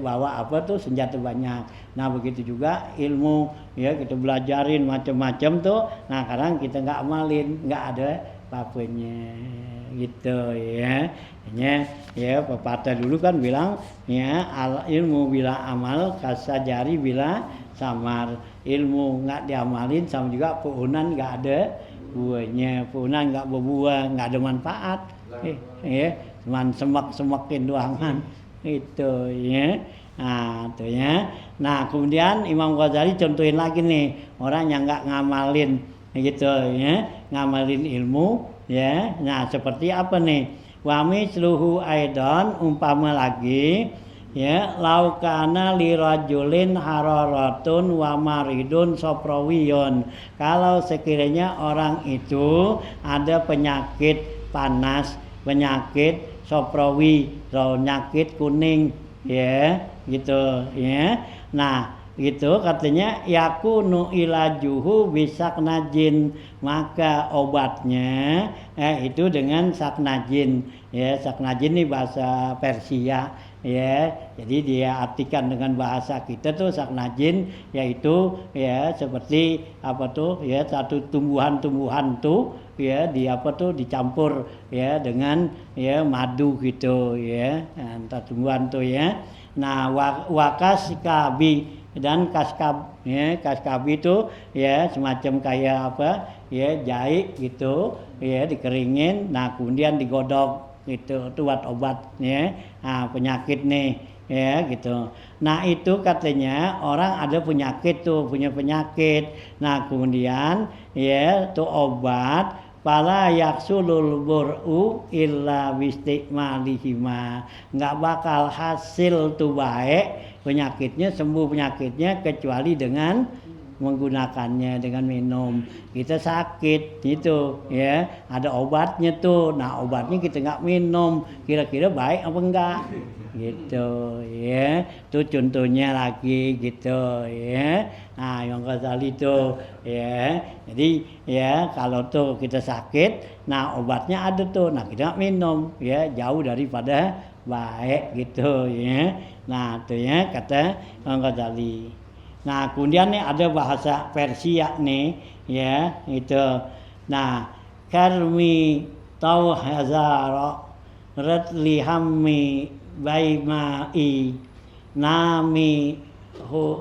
bawa apa tuh senjata banyak. Nah begitu juga ilmu ya, kita belajarin macam-macam tuh, nah kadang kita nggak amalin, nggak ada apa-apanya gitu ya. Ya pepatah dulu kan bilang ya, al ilmu bila amal kasajari bila samar, ilmu nggak diamalin sama juga pohonan nggak ada buahnya, pohonan nggak berbuah, nggak ada manfaat ya, cuman semak-semakin doangan itu ya. Nah tuh ya. Nah kemudian Imam Ghazali contohin lagi nih orang yang nggak ngamalin gitu ya, ngamalin ilmu ya. Nah seperti apa nih, wami seluhu aidon, umpama lagi ya, laukana lirajulin hararatun wa maridun soprawiyon, kalau sekiranya orang itu ada penyakit panas, penyakit soprawi, penyakit kuning ya gitu ya. Nah gitu katanya yakunu ilajuhu bisaknajin, maka obatnya itu dengan saknajin ya. Saknajin ini bahasa Persia ya, jadi dia artikan dengan bahasa kita tuh saknajin yaitu ya seperti apa tuh ya satu tumbuhan-tumbuhan tuh ya di apa tuh dicampur ya dengan ya madu gitu ya, antara tumbuhan tuh ya. Nah wakas kabi dan kaskab ya, kaskab itu ya semacam kayak apa ya jahe gitu ya dikeringin, nah kemudian digodok gitu itu buat obat ya, nah, penyakit nih ya gitu. Nah itu katanya orang ada penyakit tuh, punya penyakit, nah kemudian ya tuh obat pala yaksulul bur'u illa bistiqmalihima, nggak bakal hasil tuh baik penyakitnya, sembuh penyakitnya kecuali dengan menggunakannya, dengan minum. Kita sakit gitu ya, ada obatnya tuh, nah obatnya kita nggak minum, kira-kira baik apa enggak gitu ya. Itu contohnya lagi gitu ya. Nah yang Ghazali itu ya, jadi ya kalau tuh kita sakit, nah obatnya ada tuh, nah kita nggak minum ya, jauh daripada baik gitu ya. Nah itu ya kata Imam Ghazali. Nah kemudian nih ada bahasa Persia nih ya itu. Nah karmi tau hazara ratli hammi baimai nami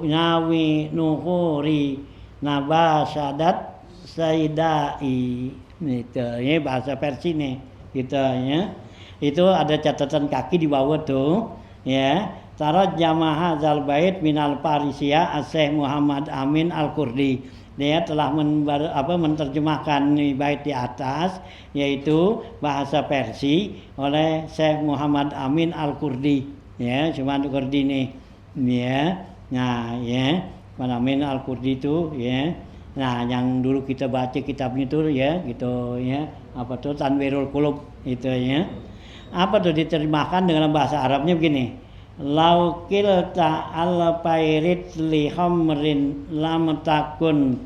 nawi nuhuri nabasadat saidai, itu ini bahasa Persia nih gitu ya. Itu ada catatan kaki di bawah tuh ya. Tarot jamaah zal bait minal Parisia Syekh Muhammad Amin Al-Kurdi. Dia telah menerjemahkan bait di atas yaitu bahasa Persia oleh Syekh Muhammad Amin Al-Kurdi ya, cuma Al-Kurdi nih ya. Nah ya, Muhammad Amin Al-Kurdi itu ya. Nah yang dulu kita baca kitabnya itu ya gitu ya, apa tuh Tanwirul Qulub itu ya. Apa tuh diterjemahkan dengan bahasa Arabnya begini, laukil ta'al pairit li khamrin lam takun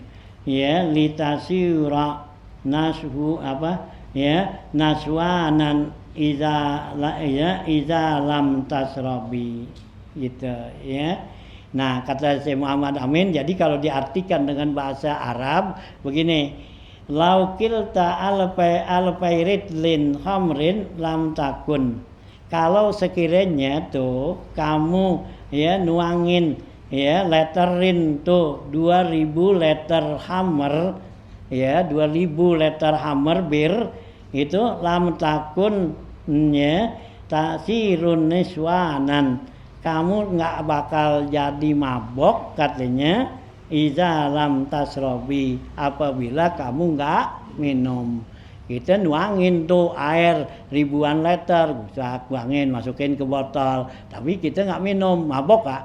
ya litasira nashu apa ya naswanan iza lam tasrabi gitu ya. Nah kata Syekh Muhammad Amin, jadi kalau diartikan dengan bahasa Arab begini, laukil ta'al pairit lin khamrin lam takun, kalau sekiranya tuh kamu ya nuangin ya leterin tuh 2000 liter hammer ya, 2000 liter hammer bir itu lam takun ya tasirun niswanan, kamu nggak bakal jadi mabok katanya iza lam tasrobi, apabila kamu nggak minum. Kita nuangin tuh air ribuan liter, bisa buangin masukin ke botol, tapi kita nggak minum, mabok gak?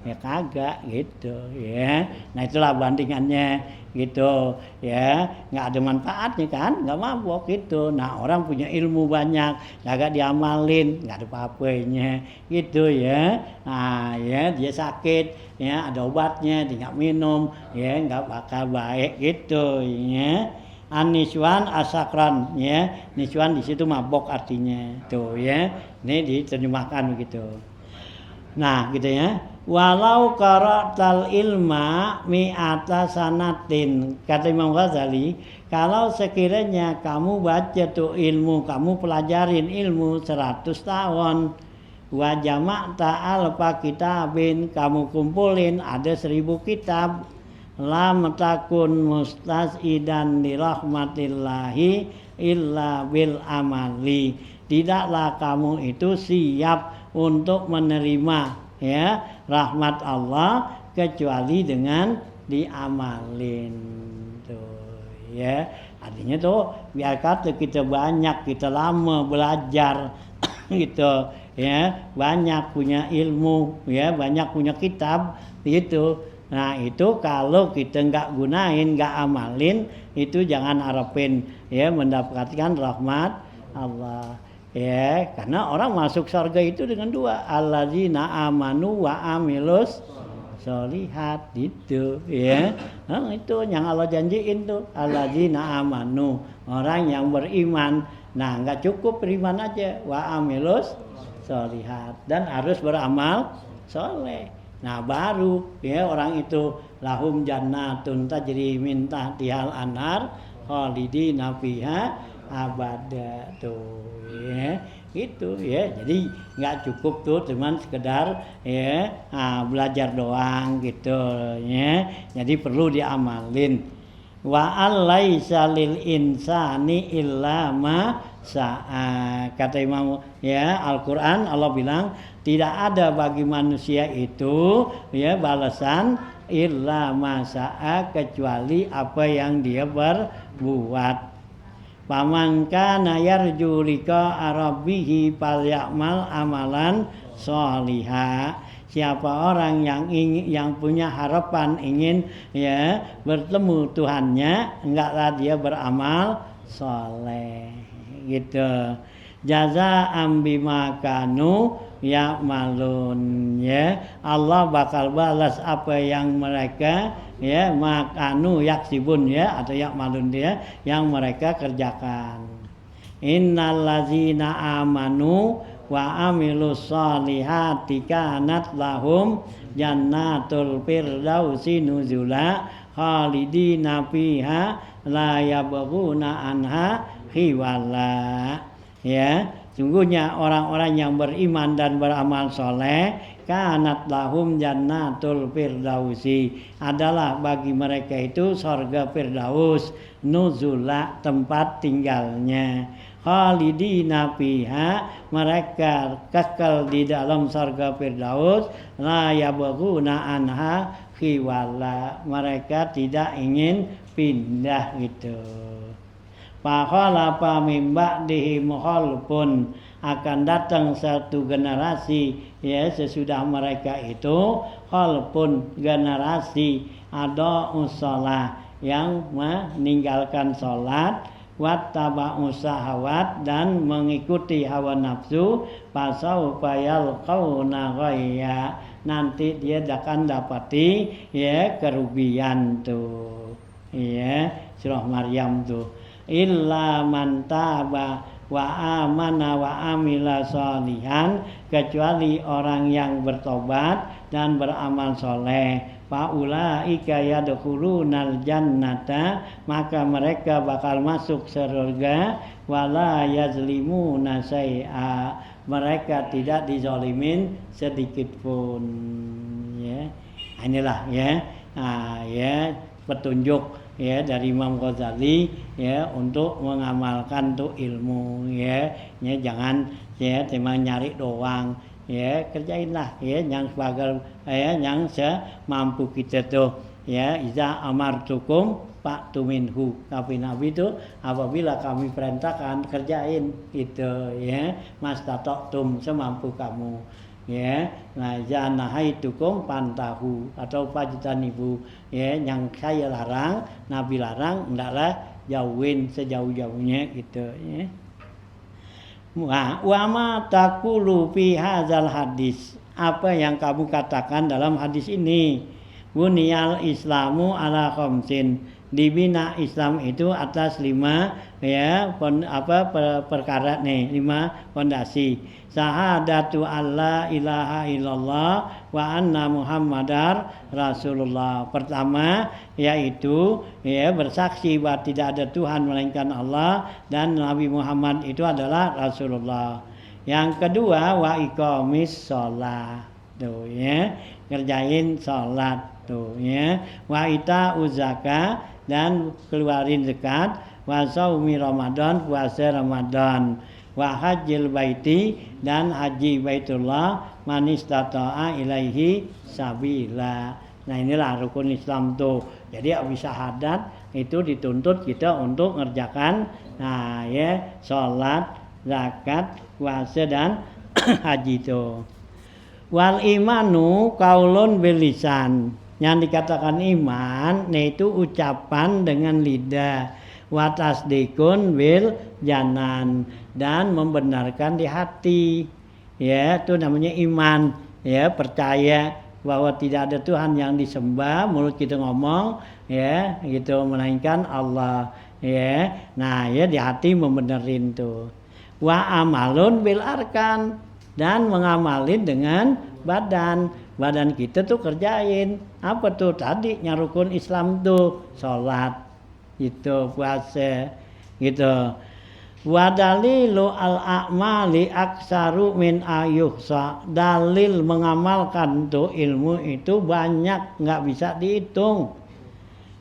Ya kagak gitu ya. Nah itulah bandingannya gitu ya, nggak ada manfaatnya kan, nggak mabok gitu. Nah orang punya ilmu banyak, kagak diamalin, nggak ada apa-apanya gitu ya. Nah ya dia sakit ya, ada obatnya, dia nggak minum ya nggak bakal baik gitu ya. Aniswan asakran ya, niswan di situ mabok artinya tuh ya, ini diterjemahkan begitu. Nah gitu ya, walau qara'tal ilma mi'ata sanatin, kata Imam Ghazali, kalau sekiranya kamu baca tuh ilmu, kamu pelajarin ilmu 100 tahun, wa jama'ta alfa kitabin, kamu kumpulin ada 1000 kitab, lam takun mustas'idan li rahmatillahi illa bil amali, tidaklah kamu itu siap untuk menerima ya rahmat Allah kecuali dengan diamalin tuh ya. Artinya tuh biar kata kita banyak, kita lama belajar gitu ya, banyak punya ilmu ya, banyak punya kitab gitu. Nah itu kalau kita nggak gunain, nggak amalin, itu jangan harapin ya mendapatkan rahmat Allah ya. Karena orang masuk surga itu dengan dua, alladzina amanu wa amilus sholihat itu ya. Itu yang Allah janjiin tuh, alladzina amanu, orang yang beriman. Nah, enggak cukup beriman aja, wa amilus sholihat, dan harus beramal soleh. Nah, baru ya orang itu lahum jannatun tajri min tahtihal anhar khalidina fiha abada tuh ya. Gitu ya. Jadi nggak cukup tuh cuman sekedar ya belajar doang gitu ya. Jadi perlu diamalin. Wa alaisa lil insani illa ma sa'a. Kata Imam ya Al-Qur'an, Allah bilang tidak ada bagi manusia itu ya balasan illa ma sa'a, kecuali apa yang dia berbuat. Paman kana yarju liqa rabbih falyamal amalan sholiha. Siapa orang yang punya harapan ingin ya bertemu Tuhannya, hendaklah dia beramal soleh gitu. Jazaa'an bima kanu ya'malun ya. Allah bakal balas apa yang mereka ya makanu yaksibun ya atau ya'malun dia yang mereka kerjakan. Innallazina amanu wa amilus solihati kanat lahum jannatul firdausi nuzula khalidina fiha la yabghuna anha hiwala. Ya, sungguhnya orang-orang yang beriman dan beramal soleh, kanat lahum jannatul firdausi, adalah bagi mereka itu surga firdaus, nuzula tempat tinggalnya, khalidina fiha, mereka kekal di dalam surga firdaus, la yabghuna anha khiwala, mereka tidak ingin pindah gitu. Fakhalafa min ba'dihim khalfun, akan datang satu generasi ya sesudah mereka itu, khalfun generasi, ada usalah yang meninggalkan salat, wattaba'u syahawat dan mengikuti hawa nafsu, fasaufa yalqauna ghayya, nanti dia akan dapati ya kerugian tuh ya. Surah Maryam tuh, illa man taba wa amana wa amila sholihan, kecuali orang yang bertobat dan beramal soleh, faulaika yadkhulunal jannata, maka mereka bakal masuk surga, wala yazlimuna syai'a, mereka tidak dizalimin sedikit pun ya. Inilah ya ya petunjuk ya dari Imam Ghazali ya untuk mengamalkan tuh ilmu ya jangan ya cuma nyari doang ya, kerjainlah ya yang sebagai ya yang semampu kita tuh ya. Iza amartukum fa'tu minhu, tapi Nabi itu apabila kami perintahkan kerjain itu ya, mastata'tum, semampu kamu ya. Nah, janahaitukum pantahu atau fajtanibu ya, yang saya larang, Nabi larang, hendaklah jauhin sejauh-jauhnya gitu ya. Wa ma taqulu fi hadzal hadis, apa yang kamu katakan dalam hadis ini. Buniyal Islamu ala khamsin, dibina Islam itu atas 5 ya perkara nih, 5 fondasi. Syahadatu alla ilaha illallah wa anna muhammadar rasulullah. Pertama yaitu ya bersaksi bahwa tidak ada Tuhan melainkan Allah dan Nabi Muhammad itu adalah Rasulullah. Yang kedua wa iqamis shalah tuh ya, ngerjain salat tuh ya, wa ita uzaka, dan keluarin zakat, wa shaumi Ramadan, puasa Ramadan, wa hajjil baiti, dan haji Baitullah, man istata'a ilaihi sabila. Nah, inilah rukun Islam tuh. Jadi habis syahadat itu dituntut kita untuk ngerjakan nah ya salat, zakat, puasa dan haji itu. Wal imanu qaulun bil lisan, yang dikatakan iman yaitu ucapan dengan lidah, wa tasdikun bil janan, dan membenarkan di hati ya, itu namanya iman ya, percaya bahwa tidak ada Tuhan yang disembah, mulut kita ngomong ya gitu melainkan Allah ya. Nah ya di hati membenerin tuh. Wa amalun bil arkan, dan mengamalin dengan badan kita tuh kerjain apa tuh tadi nyarukun Islam tuh, sholat gitu, puasa gitu. Wa dalilu al a'mali aksaru min ayuhsa, dalil mengamalkan tuh ilmu itu banyak nggak bisa dihitung.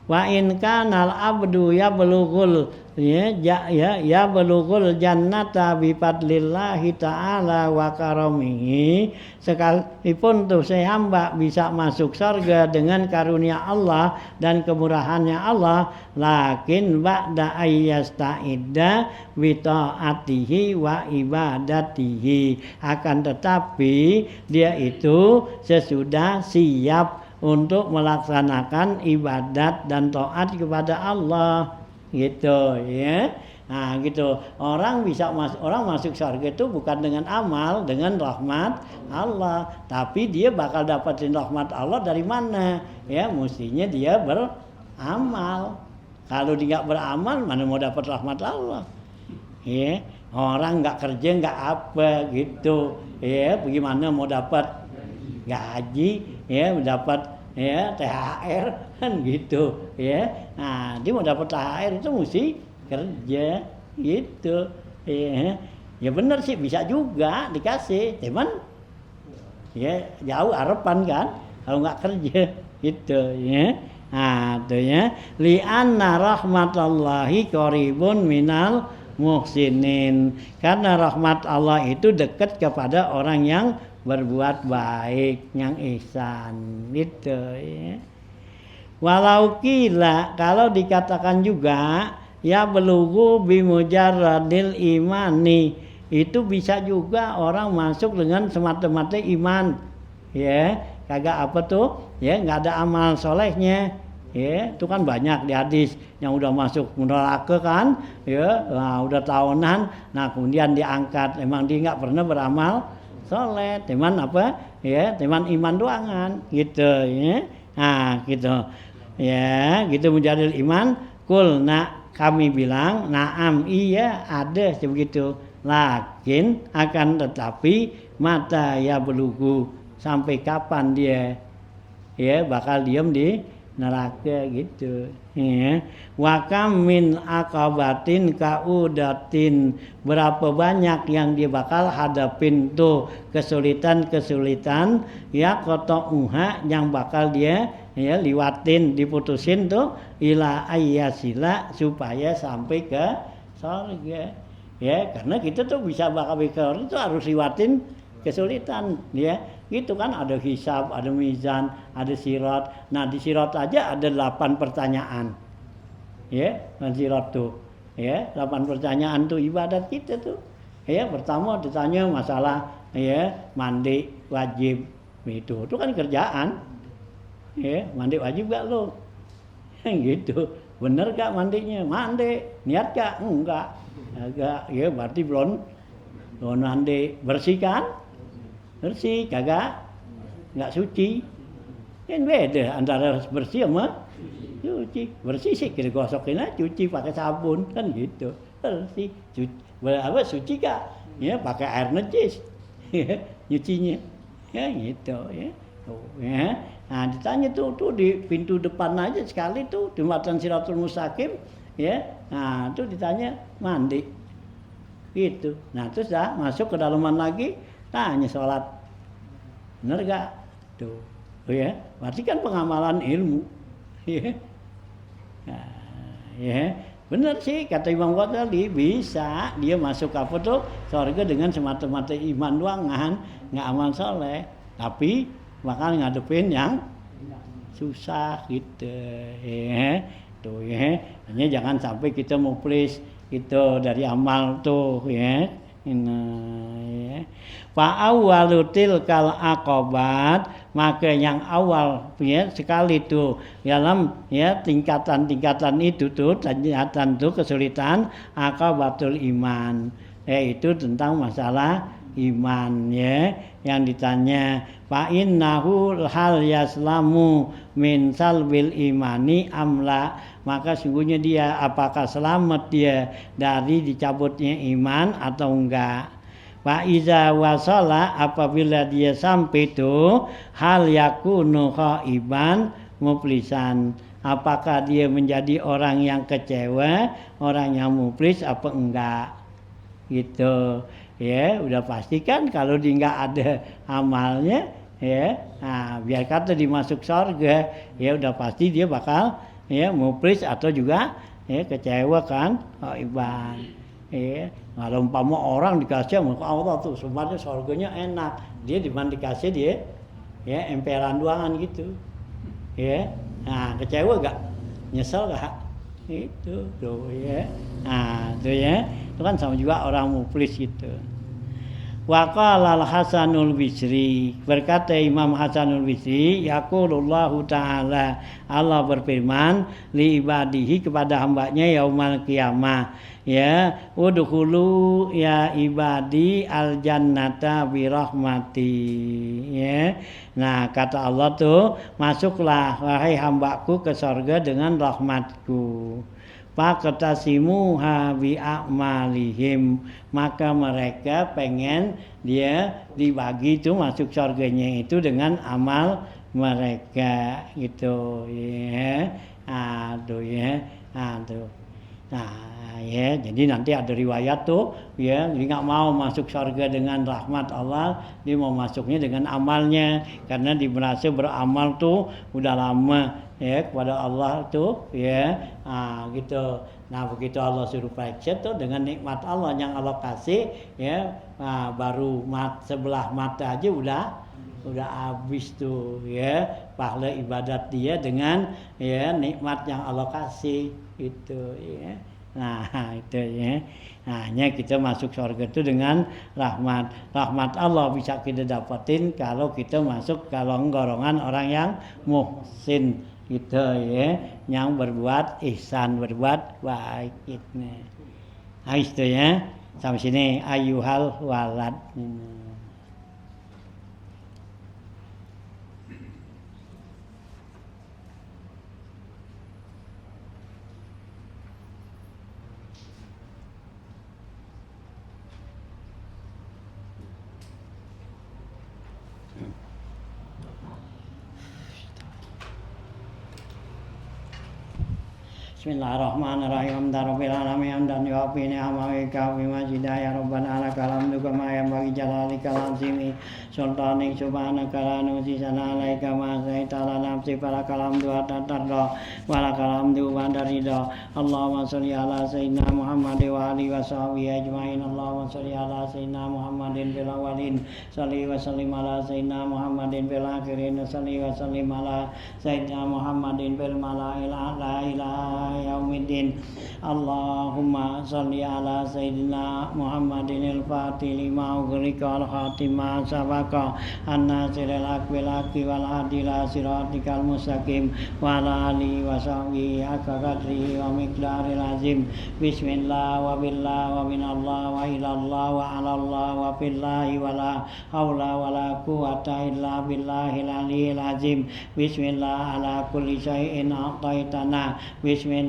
Wa in kanal abdu ya belughul ya belughul jannata bi fadlillahi ta'ala wa karamihi, sekalipun tuh si hamba bisa masuk surga dengan karunia Allah dan kemurahannya Allah, lakin ba'da ayyasta'idda bi ta'atihi wa ibadatihi, akan tetapi dia itu sesudah siap untuk melaksanakan ibadat dan taat kepada Allah gitu ya. Nah gitu, orang masuk surga itu bukan dengan amal, dengan rahmat Allah, tapi dia bakal dapetin rahmat Allah dari mana ya, mestinya dia beramal. Kalau dia nggak beramal, mana mau dapat rahmat Allah ya. Orang nggak kerja nggak apa gitu ya, bagaimana mau dapat gaji ya, dapat ya THR kan gitu ya. Nah dia mau dapat THR itu mesti kerja gitu ya. Ya benar sih, bisa juga dikasih, cuman ya jauh harapan kan kalau nggak kerja gitu ya. Nah tuh ya, li'anna rahmatallahi qaribun minal muhsinin, karena rahmat Allah itu dekat kepada orang yang berbuat baik, yang ihsan gitu ya. Walau kila, kalau dikatakan juga ya belughu bimujarradil imani, itu bisa juga orang masuk dengan semata-mata iman ya, kagak apa tuh ya, nggak ada amal solehnya ya. Itu kan banyak di hadis yang udah masuk neraka kan ya, nah, udah tahunan, nah kemudian diangkat, emang dia nggak pernah beramal soleh, teman apa ya, teman iman doangan gitu ya. Nah gitu ya, gitu menjadi iman. Kul nak, kami bilang naam iya ada begitu, lakin akan tetapi mata ya belugu, sampai kapan dia ya bakal diam di neraka gitu ya. Wa kam min aqabatin kaudatin, berapa banyak yang dia bakal hadapin tuh kesulitan ya, qata'uha yang bakal dia ya liwatin, diputusin tuh ila ayyasila, supaya sampai ke surga ya. Karena kita tuh bisa bakal ke surga itu harus liwatin kesulitan ya. Gitu kan, ada hisab, ada mizan, ada sirat. Nah di sirat aja ada 8 pertanyaan ya, dan sirat tuh ya 8 pertanyaan tuh ibadat kita tuh ya. Pertama ditanya masalah ya mandi wajib, itu kan kerjaan ya, mandi wajib gak lo gitu, bener gak mandinya, mandi niat gak, enggak agak ya, berarti belum mandi. Bersih kan, bersih, kagak nggak suci kan, beda antara bersih sama cuci. Bersih sih kita gosokin aja, cuci pakai sabun kan gitu. Bersih, cuci apa, suci kak ya, pakai air najis nyucinya ya gitu ya. Tuh, ya. Nah ditanya tuh di pintu depan aja sekali tuh di Matan Siratul Mustaqim ya. Nah tuh ditanya mandi gitu. Nah terus dah masuk ke dalaman lagi, tanya sholat bener gak tuh ya, berarti kan pengamalan ilmu ya. Nah, ya bener sih kata Imam Ghazali, bisa dia masuk apa tuh surga dengan semata-mata iman doangan, nggak amal soleh, tapi bakal ngadepin yang susah gitu ya. Tuh ya, hanya jangan sampai kita muflis gitu dari amal tuh ya. Ya. Fa'awwalutil kal aqobat, maka yang awal ya sekali tuh dalam ya tingkatan-tingkatan itu tuh, tingkatan tuh kesulitan aqobatul iman, yaitu tentang masalah iman ya. Yang ditanya fa innahu hal yaslamu min salbil imani amla, maka sungguhnya dia apakah selamat dia dari dicabutnya iman atau enggak. Wa iza wasala, apabila dia sampai itu hal yakunu khaiban muflisan, apakah dia menjadi orang yang kecewa, orang yang muflis apa enggak gitu ya. Udah pastikan kalau dia enggak ada amalnya ya, nah biar kata dimasuk surga ya udah pasti dia bakal ya muflis atau juga ya kecewa kan khaiban ya. Kalau umpama orang dikasih sama Allah tuh semuanya surganya enak, dia dimana dikasih dia ya emperan doangan gitu ya. Nah kecewa gak, nyesel gak itu tuh ya. Nah itu ya, itu kan sama juga orang muflis gitu. Wa qala al-Hasanul Bisri, berkata Imam Hasanul Bisri, yaqulullahu ta'ala, Allah berfirman li ibadihi, kepada hambanya yaumal qiyamah ya, udkhulu ya ibadi al jannata bi rahmati ya. Nah kata Allah tuh, masuklah wahai hambaku ke surga dengan rahmatku. Faqtasimuha bi a'malihim, maka mereka pengen dia dibagi itu masuk surganya itu dengan amal mereka gitu ya. Aduh ya, aduh. Nah ya, jadi nanti ada riwayat tuh ya, dia nggak mau masuk surga dengan rahmat Allah, dia mau masuknya dengan amalnya, karena dia merasa beramal tuh udah lama ya kepada Allah tuh ya. Gitu. Nah begitu Allah suruh periksa tuh dengan nikmat Allah yang Allah kasih ya, baru sebelah mata aja udah habis tuh ya pahala ibadat dia dengan ya nikmat yang Allah kasih itu ya. Nah itu ya, hanya kita masuk surga itu dengan rahmat Allah bisa kita dapatin kalau kita masuk kalau golongan orang yang muhsin gitu ya, yang berbuat ihsan, berbuat baik gitu. Nah itu ya, sampai sini ayuhal walad. Bismillahirrahmanirrahim. Rabbil alamin dan yu'afini amawika bima ya rabbana alaka alhamdu kama yanbaghi jalalika al-azimi sultanik subhanaka la nusi sana alaika ma zaita ala nafsi falakal hamdu hatta tarda walakal hamdu ba'da ridha. Allahumma sholli ala sayyidina Muhammad wa alihi wa sahbihi ajmain. Allahumma sholli ala sayyidina Muhammadin fil awwalin, sholli wa sallim ala sayyidina Muhammadin fil akhirin, sholli wa sallim ala sayyidina Muhammadin fil mala'il a'la ila yaumiddin. Allahumma salli ala sayyidina Muhammadin al-fatih lima ughliqa al-khatima sabaka an-nasiril akbil haqi wal adila siratikal mustaqim wa ala alihi wa sahbihi haqqa qadrihi wa miqdaril azim. Bismillah wa billah wa minallah wa ilallah wa alallah wa billahi wa la hawla wa la quwata illa billahil aliyyil azim. Bismillah ala kulli syai'in a'taitana. Bismillahi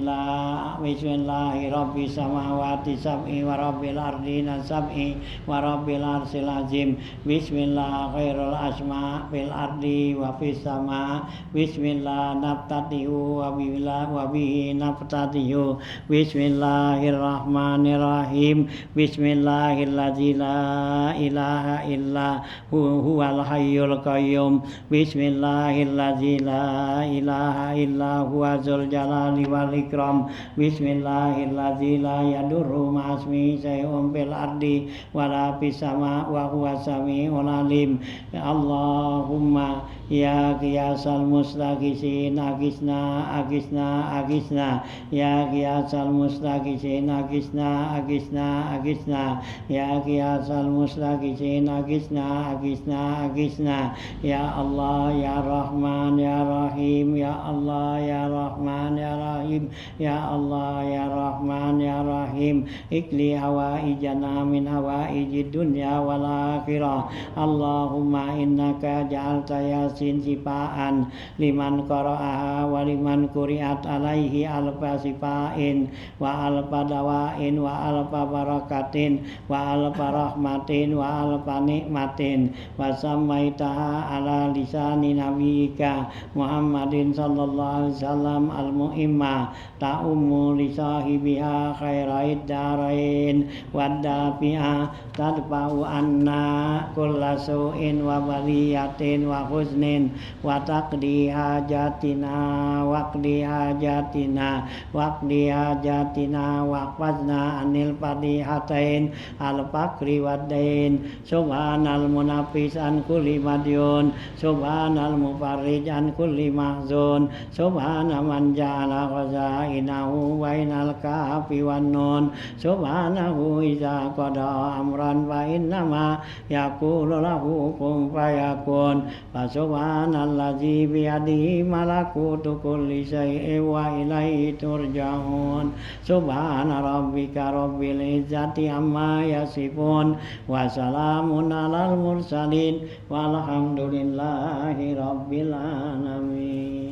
rabbi samawati sab'i wa rabbil ardina sab'i wa rabbil arsil azim. Bismillah khairul asma' fil ardi wa fis sama'. Bismillah naftatihu wa bihi naftatihu. Bismillahirrahmanirrahim. Bismillahilladzi la ilaha illa huwal hayyul qayyum. Bismillahilladzi la ilaha illa huwa dzul jalali wal ikram. Bismillahilladzi la yadurru ma'asmi syai'un fil ardi wala fis sama' wa huwa sami'ul alim. Allahumma ya qiyasal mustaqisin agisna agisna agisna. Ya qiyasal mustaqisin agisna agisna agisna. Ya qiyasal mustaqisin agisna agisna agisna. Ya Allah ya Rahman ya Rahim. Ya Allah ya Rahman ya Rahim. Ya Allah ya Rahman ya Rahim. rahim ikli hawaijana min hawaijid dunya wal akhirah. Allahumma innaka ja'alta yasin sifaan liman qara'aha wa liman quri'at alaihi alfa sifain wa alfa dawain wa alfa barakatin wa alfa rahmatin wa alfa nikmatin wa sammaitaha ala lisani nabiyika Muhammadin sallallahu alaihi wasallam al-mu'imma ta'ummu li sahibiha khairaid darain wa dafi'a tadfa'u anna kulla su'in wa baliyatin wa huznin wa taqdi hajatina waqdi hajatina waqdi hajatina waqfazna anil fadihatain al-fakri wad-dain subhanal munafis an kulli madyun subhanal mufarrij an kulli mahzun subhana man ja'ala khazainahu bainal kafi wan nun subhanahu iza qada amran fa innama yaqulu lahu kun fayakun fa subhanallazi biyadihi malakutu kulli syai'in wa ilaihi turja'un subhana rabbika rabbil izzati amma yasifun wa salamun alal mursalin walhamdulillahi rabbil alamin.